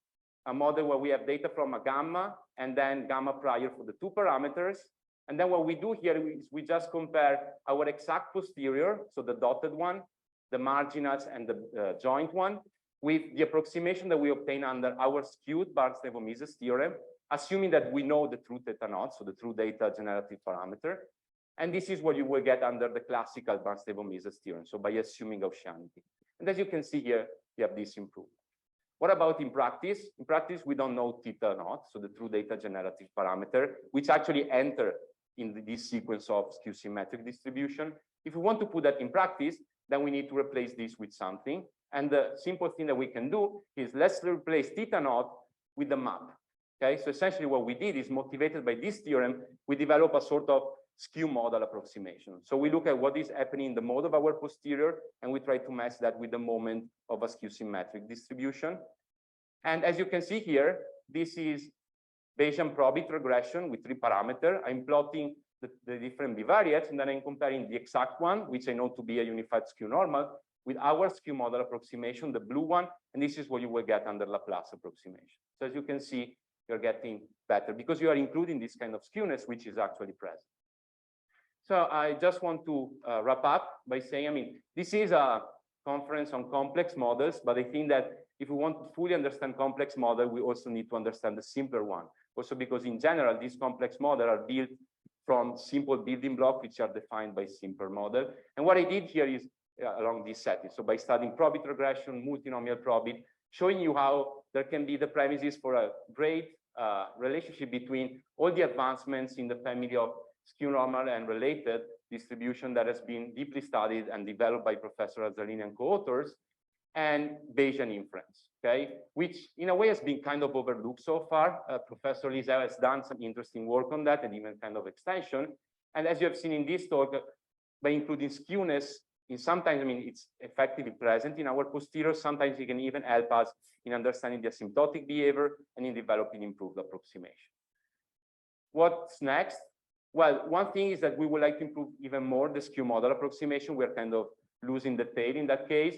a model where we have data from a gamma and then gamma prior for the two parameters. And then what we do here is we just compare our exact posterior, so the dotted one, the marginals, and the joint one, with the approximation that we obtain under our skewed Barnes-Leibniz theorem, assuming that we know the true theta naught, so the true data generative parameter. And this is what you will get under the classical Barnes-Leibniz theorem, so by assuming Gaussianity. And as you can see here, we have this improvement. What about in practice? In practice, we don't know theta naught, so the true data generative parameter, which actually enter in this sequence of skew symmetric distribution. If we want to put that in practice, then we need to replace this with something. And the simple thing that we can do is let's replace theta naught with the map. Okay, so essentially what we did is, motivated by this theorem, we develop a sort of skew model approximation. So we look at what is happening in the mode of our posterior, and we try to match that with the moment of a skew symmetric distribution. And as you can see here, this is Bayesian probit regression with 3 parameters. I'm plotting the different bivariates, and then I'm comparing the exact one, which I know to be a unified skew normal, with our skew model approximation, the blue one, and this is what you will get under Laplace approximation. So as you can see, you're getting better because you are including this kind of skewness, which is actually present. So I just want to wrap up by saying, I mean, this is a conference on complex models, but I think that if we want to fully understand complex model, we also need to understand the simpler one. Also because in general, these complex models are built from simple building blocks, which are defined by simpler model. And what I did here is along this setting. So by studying probit regression, multinomial probit, showing you how there can be the premises for a great relationship between all the advancements in the family of skew normal and related distribution that has been deeply studied and developed by Professor Azzalini and co-authors, and Bayesian inference, okay, which in a way has been kind of overlooked so far. Professor Lisa has done some interesting work on that and even kind of extension. And as you have seen in this talk, by including skewness, sometimes, I mean, it's effectively present in our posterior. Sometimes it can even help us in understanding the asymptotic behavior and in developing improved approximation. What's next? Well, one thing is that we would like to improve even more the skew model approximation. We're kind of losing the tail in that case.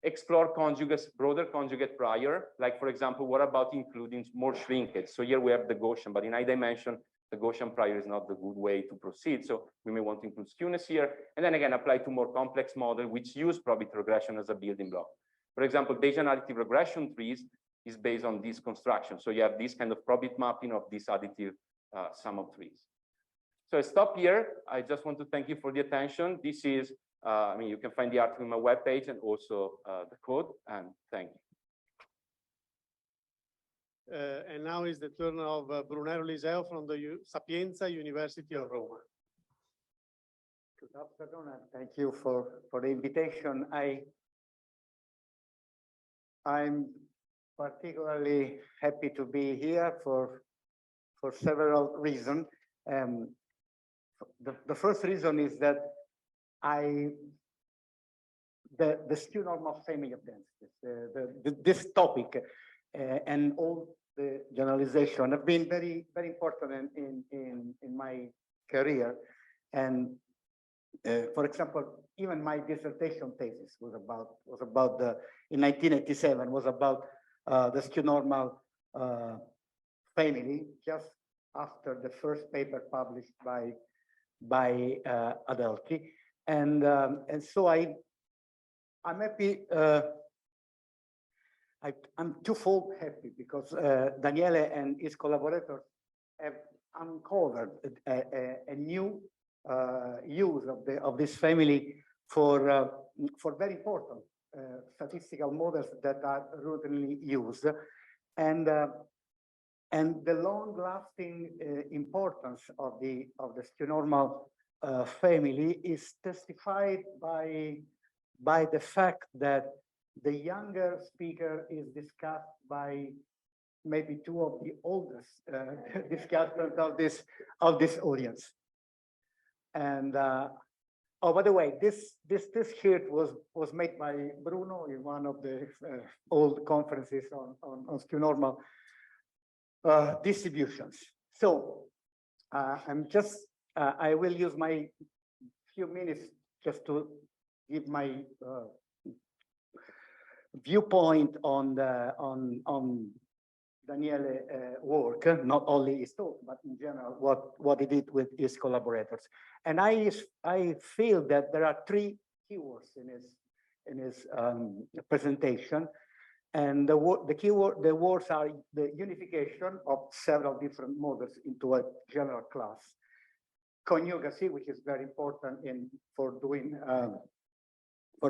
Explore conjugates, broader conjugate prior, like for example, what about including more shrinkage? So here we have the Gaussian, but in high dimension, the Gaussian prior is not the good way to proceed. So we may want to include skewness here, and then again, apply to more complex model, which use probit regression as a building block. For example, Bayesian additive regression trees is based on this construction. So you have this kind of probit mapping of this additive sum of trees. So I stop here. I just want to thank you for the attention. This is, I mean, you can find the article on my webpage and also the code, and thank you. And now is the turn of Brunello Liseo from the Sapienza, University of Rome. Good afternoon, and thank you for the invitation. I'm particularly happy to be here for several reasons. The first reason is that the skew normal family of densities, this topic and all the generalization have been very, very important in my career. And for example, even my dissertation thesis was about in 1987 was about the skew normal family, just after the first paper published by Adelchi. And so I'm happy. I'm twofold happy because Daniele and his collaborators have uncovered a new use of this family for very important statistical models that are routinely used, and the long-lasting importance of the skew normal family is testified by the fact that the younger speaker is discussed by maybe two of the oldest discussants of this audience. And oh, by the way, this shirt was made by Bruno in one of the old conferences on skew normal distributions. So I'm just I will use my few minutes just to give my viewpoint on Daniele work, not only his talk, but in general what he did with his collaborators. And I feel that there are three keywords in his presentation, and the words are the unification of several different models into a general class, conjugacy, which is very important for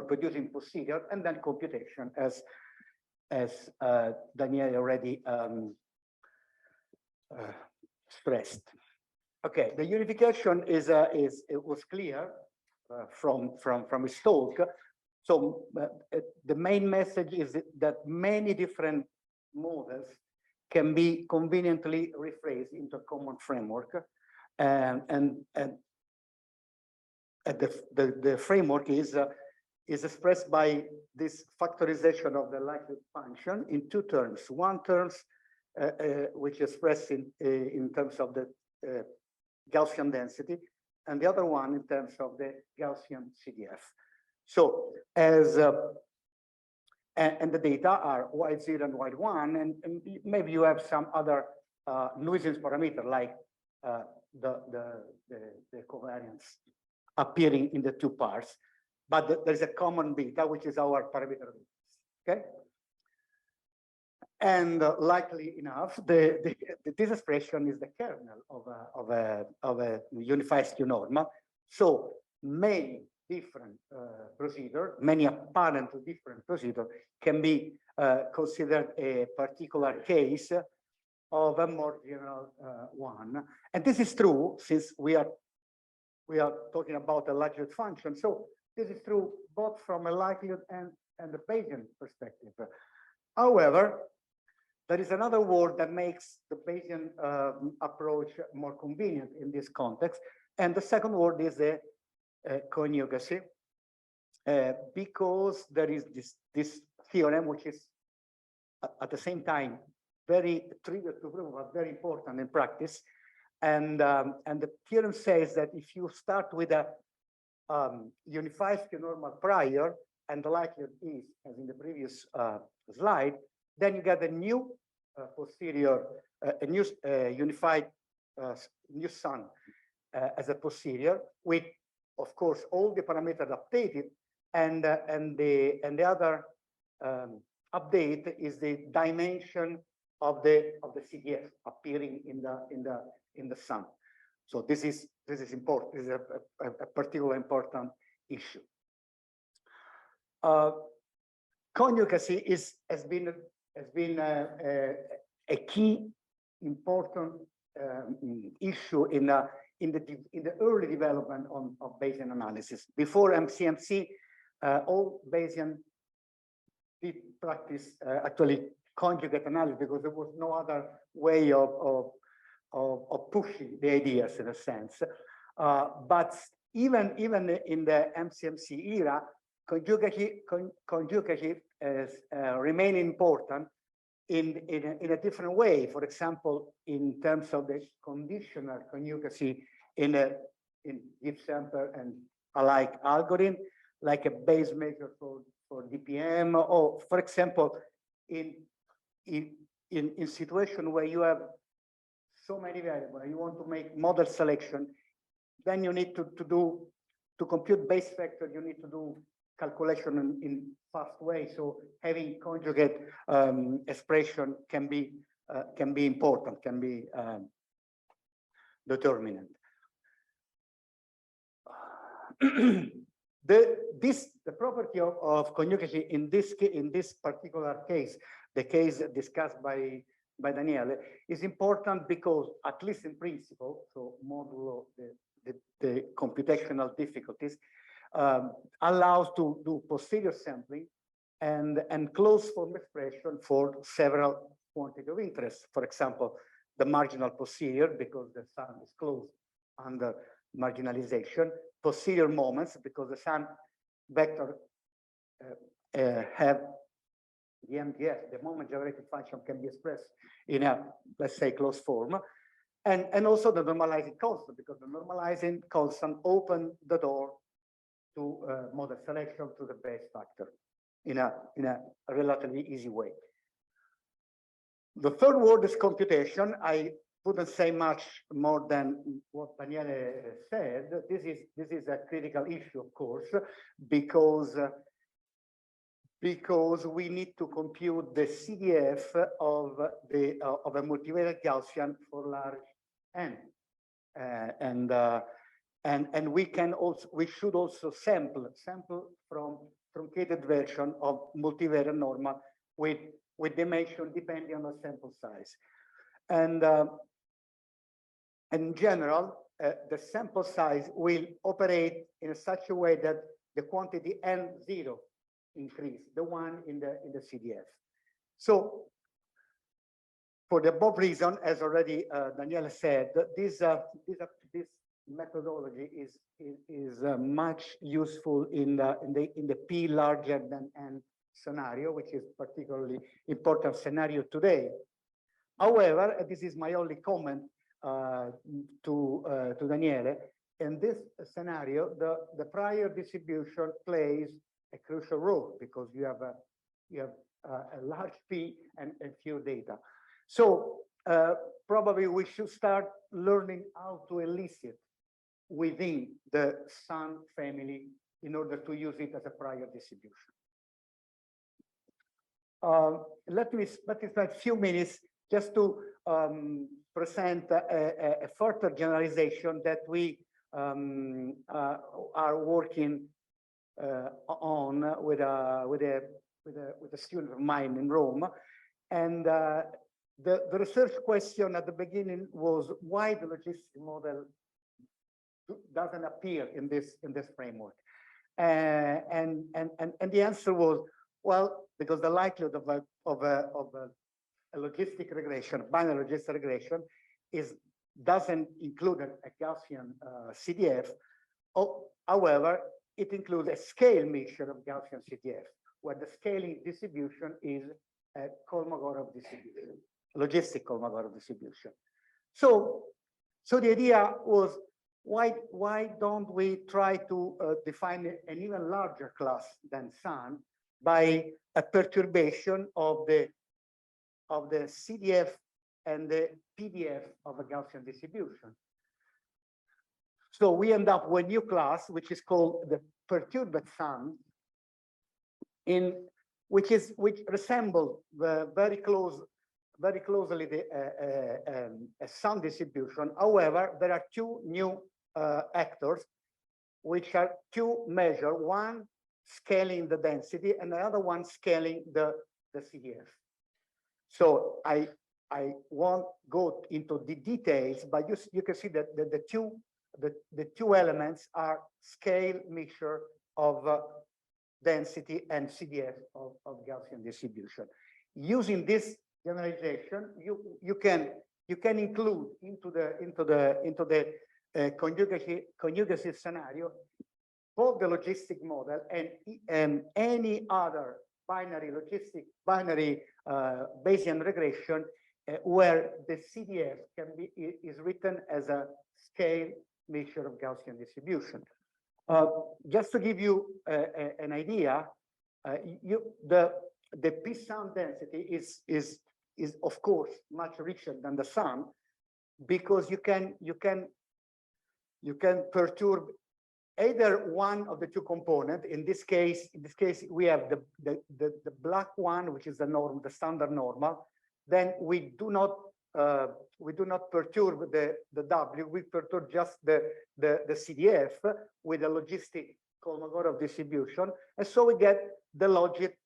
producing posterior, and then computation, as Daniele already stressed. Okay, the unification it was clear from his talk. So the main message is that many different models can be conveniently rephrased into a common framework, and the framework is expressed by this factorization of the likelihood function in two terms. One term, which is expressed in terms of the Gaussian density, and the other one in terms of the Gaussian CDF. So and the data are Y0 and Y1, and maybe you have some other nuisance parameter like the covariance appearing in the two parts. But there's a common beta, which is our parameter, okay? And likely enough, this expression is the kernel of a unified skew normal. So many different procedures, many apparently different procedures, can be considered a particular case of a more general one. And this is true since we are talking about a likelihood function. So this is true both from a likelihood and the Bayesian perspective. However, there is another word that makes the Bayesian approach more convenient in this context. And the second word is the conjugacy, because there is this theorem, which is at the same time very trivial to prove, but very important in practice. And the theorem says that if you start with a unified skew normal prior, and the likelihood is, as in the previous slide, then you get a new posterior, a new unified new sum as a posterior, with, of course, all the parameters updated, and the other update is the dimension of the CDF appearing in the sum. So this is important. This is a particularly important issue. Conjugacy has been a key important issue in the early development of Bayesian analysis. Before MCMC, all Bayesian did practice actually conjugate analysis, because there was no other way of pushing the ideas in a sense. But even in the MCMC era, conjugacy remain important in a different way. For example, in terms of the conditional conjugacy in gift sample and alike algorithm, like a base measure for DPM, or for example, in situation where you have so many variables, you want to make model selection, then you need to compute base factor, you need to do calculation in fast way. So having conjugate expression can be important, can be determinant. The property of conjugacy in this particular case, the case discussed by Daniele, is important because, at least in principle, so modulo the computational difficulties, allows to do posterior sampling and closed form expression for several quantities of interest. For example, the marginal posterior, because the sum is closed under marginalization, posterior moments, because the sum vector have the MDF, the moment generated function, can be expressed in a, let's say, closed form. And also the normalizing constant, because the normalizing constant opened the door to model selection to the base factor in a relatively easy way. The third word is computation. I wouldn't say much more than what Daniele said. This is a critical issue, of course, because we need to compute the CDF of a multivariate Gaussian for large n, and we should also sample from truncated version of multivariate normal with dimension depending on the sample size. And in general, the sample size will operate in such a way that the quantity n0 increase, the one in the CDF. So for the above reason, as already Daniele said, this methodology is much useful in the P larger than n scenario, which is particularly important scenario today. However, and this is my only comment to Daniele, in this scenario, the prior distribution plays a crucial role because you have a large P and few data. So probably we should start learning how to elicit within the Sun family in order to use it as a prior distribution. Let me spend a few minutes just to present a further generalization that we are working on with a student of mine in Rome. And the research question at the beginning was why the logistic model doesn't appear in this framework. And the answer was, well, because the likelihood of a logistic regression, binary logistic regression, doesn't include a Gaussian CDF. However, it includes a scale mixture of Gaussian CDF, where the scaling distribution is a Kolmogorov distribution, logistic Kolmogorov distribution. So the idea was, why don't we try to define an even larger class than Sun by a perturbation of the CDF and the PDF of a Gaussian distribution. So we end up with a new class, which is called the perturbed Sun, which resembles very closely a Sun distribution. However, there are two new actors, which are two measures, one scaling the density and the other one scaling the CDF. So I won't go into the details, but you can see that the two elements are scale mixture of density and CDF of Gaussian distribution. Using this generalization, you can include into the conjugacy scenario both the logistic model and any other binary Bayesian regression where the CDF is written as a scale mixture of Gaussian distribution. Just to give you an idea, the P Sun density is of course much richer than the Sun, because you can perturb either one of the two components. In this case, we have the black one, which is the standard normal. Then we do not perturb the W. We perturb just the CDF with a logistic Kolmogorov distribution, and so we get the logic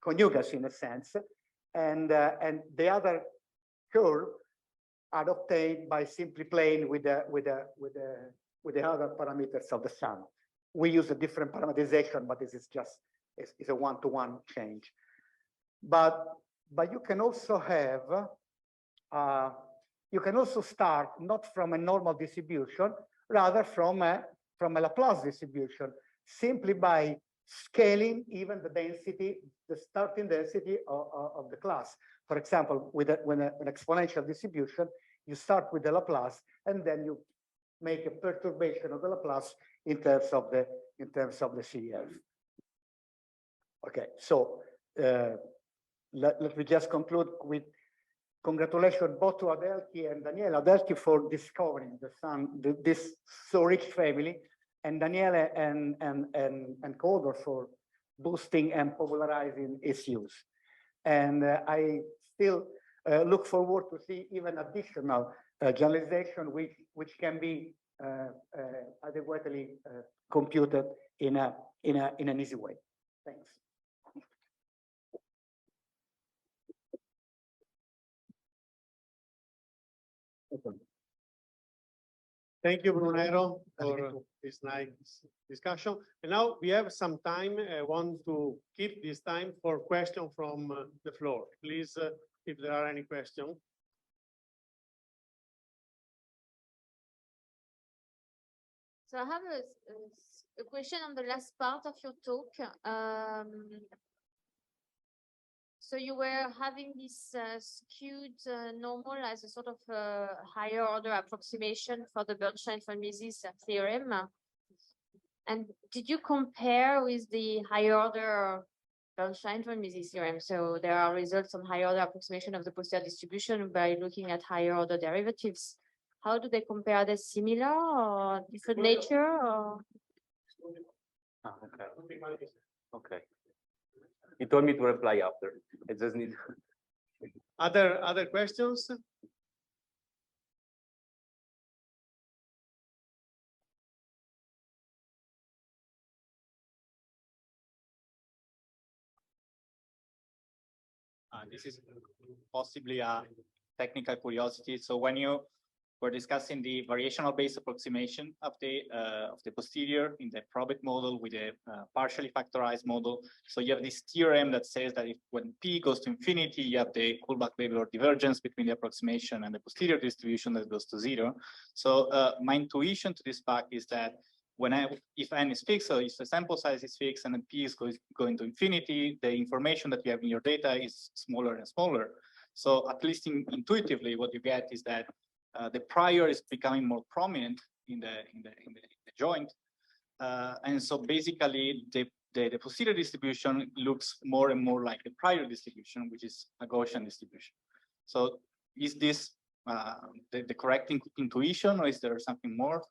conjugacy in a sense, and the other curve are obtained by simply playing with the other parameters of the Sun. We use a different parameterization, but this is just a one-to-one change. But you can also have you can also start not from a normal distribution, rather from a Laplace distribution, simply by scaling even the density, the starting density of the class. For example, with an exponential distribution, you start with the Laplace, and then you make a perturbation of the Laplace in terms of the CF. Okay, so let me just conclude with congratulations both to Adelchi and Daniele. Adelchi for discovering this so rich family, and Daniele and Codor for boosting and popularizing its use. And I still look forward to see even additional generalization which can be adequately computed in an easy way. Thanks. Thank you, Brunero, for this nice discussion. And now we have some time. I want to keep this time for questions from the floor. Please, if there are any questions. So I have a question on the last part of your talk. So you were having this skewed normal as a sort of higher order approximation for the Bernstein von Mises theorem. And did you compare with the higher order Bernstein von Mises theorem? So there are results on higher order approximation of the posterior distribution by looking at higher order derivatives. How do they compare? Are they similar or different nature? Or? Okay. Okay. He told me to reply after. I just need. Other questions? This is possibly a technical curiosity. So when you were discussing the variational based approximation of the posterior in the probit model with a partially factorized model, so you have this theorem that says that if when p goes to infinity, you have the Kullback-Leibler divergence between the approximation and the posterior distribution that goes to 0. So my intuition to this fact is that if n is fixed, so if the sample size is fixed and then p is going to infinity, the information that you have in your data is smaller and smaller. So at least intuitively, what you get is that the prior is becoming more prominent in the joint, and so basically the posterior distribution looks more and more like the prior distribution, which is a Gaussian distribution. So is this the correct intuition, or is there something more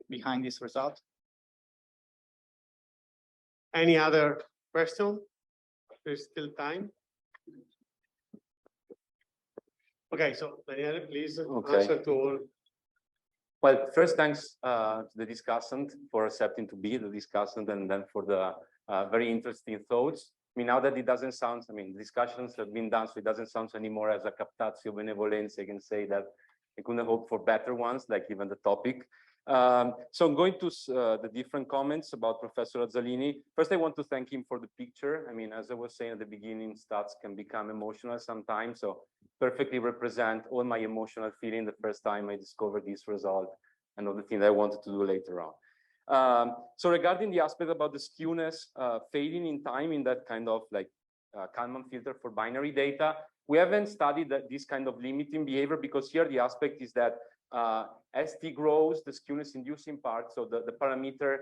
behind this result? Any other question? There's still time. Okay, so Daniele, please answer to all. Well, first, thanks to the discussant for accepting to be the discussant, and then for the very interesting thoughts. I mean, now that it doesn't sound, I mean, discussions have been done, so it doesn't sound anymore as a captatio benevolenza. I can say that I couldn't hope for better ones, like even the topic. So I'm going to the different comments about Professor Azzalini. First, I want to thank him for the picture. I mean, as I was saying at the beginning, stats can become emotional sometimes. So perfectly represent all my emotional feeling the first time I discovered this result and all the things I wanted to do later on. So regarding the aspect about the skewness fading in time in that kind of like Kalman filter for binary data, we haven't studied this kind of limiting behavior, because here the aspect is that as t grows, the skewness inducing part, so the parameter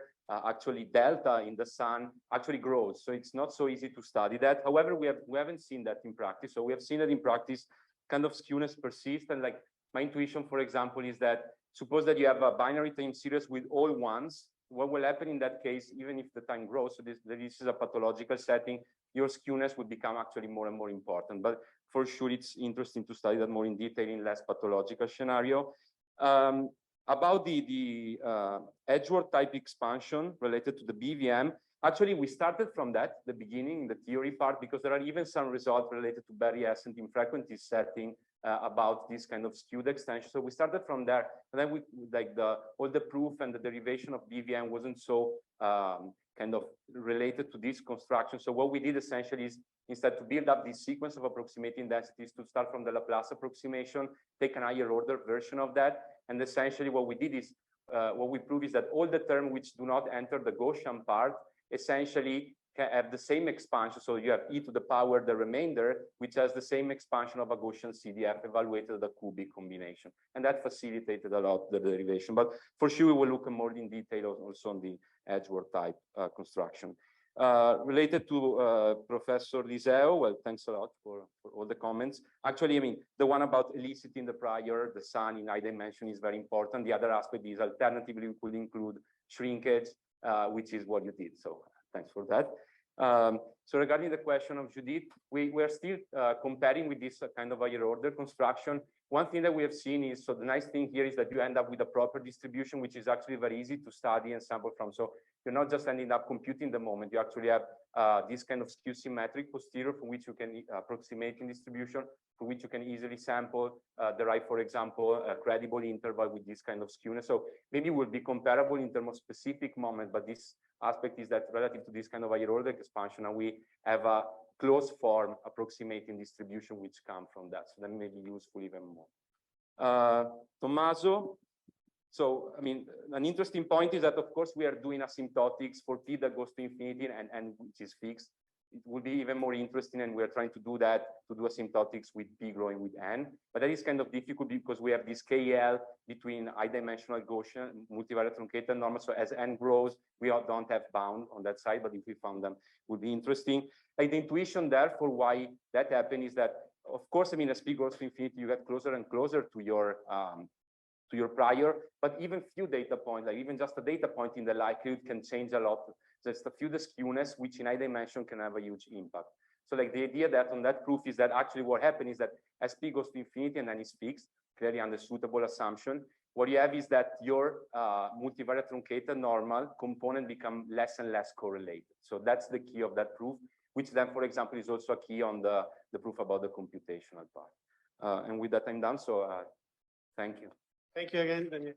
actually delta in the sun actually grows. So it's not so easy to study that. However, we haven't seen that in practice. So we have seen that in practice, kind of skewness persists. And like my intuition, for example, is that suppose that you have a binary time series with all ones. What will happen in that case, even if the time grows, so this is a pathological setting, your skewness would become actually more and more important. But for sure, it's interesting to study that more in detail in less pathological scenario. About the Edgeworth type expansion related to the BVM, actually, we started from that, the beginning, the theory part, because there are even some results related to Berry-Essent infrequency setting about this kind of skewed extension. So we started from there, and then we like all the proof and the derivation of BVM wasn't so kind of related to this construction. So what we did essentially is, instead to build up this sequence of approximating densities, to start from the Laplace approximation, take an higher order version of that. And essentially what we did is, what we prove is that all the terms which do not enter the Gaussian part, essentially can have the same expansion. So you have e to the power the remainder, which has the same expansion of a Gaussian CDF evaluated as a cubic combination. And that facilitated a lot the derivation. But for sure, we will look more in detail also on the Edgeworth type construction. Related to Professor Liseo, well, thanks a lot for all the comments. Actually, I mean, the one about eliciting the prior, the sun in high dimension is very important. The other aspect is alternatively we could include shrinkage, which is what you did. So thanks for that. So regarding the question of Judith, we're still comparing with this kind of higher order construction. One thing that we have seen is, so the nice thing here is that you end up with a proper distribution, which is actually very easy to study and sample from. So you're not just ending up computing the moment, you actually have this kind of skew symmetric posterior from which you can approximate in distribution, from which you can easily sample, derive, for example, a credible interval with this kind of skewness. So maybe it will be comparable in terms of specific moment, but this aspect is that relative to this kind of higher order expansion, and we have a closed form approximating distribution which come from that. So that may be useful even more. Tommaso, so I mean, an interesting point is that of course we are doing asymptotics for t that goes to infinity and which is fixed. It will be even more interesting, and we're trying to do that, to do asymptotics with p growing with n. But that is kind of difficult because we have this KL between high-dimensional Gaussian, multivariate truncated normal. So as n grows, we don't have bound on that side, but if we found them, would be interesting. Like the intuition there for why that happened is that, of course, I mean, as p goes to infinity, you get closer and closer to your prior, but even few data points, like even just a data point in the likelihood can change a lot. Just a few the skewness, which in high dimension can have a huge impact. So like the idea that on that proof is that actually what happened is that as p goes to infinity and then is fixed, clearly under suitable assumption, what you have is that your multivariate truncated normal component become less and less correlated. So that's the key of that proof, which then, for example, is also a key on the proof about the computational part. And with that, I'm done. So thank you. Thank you again, Daniele.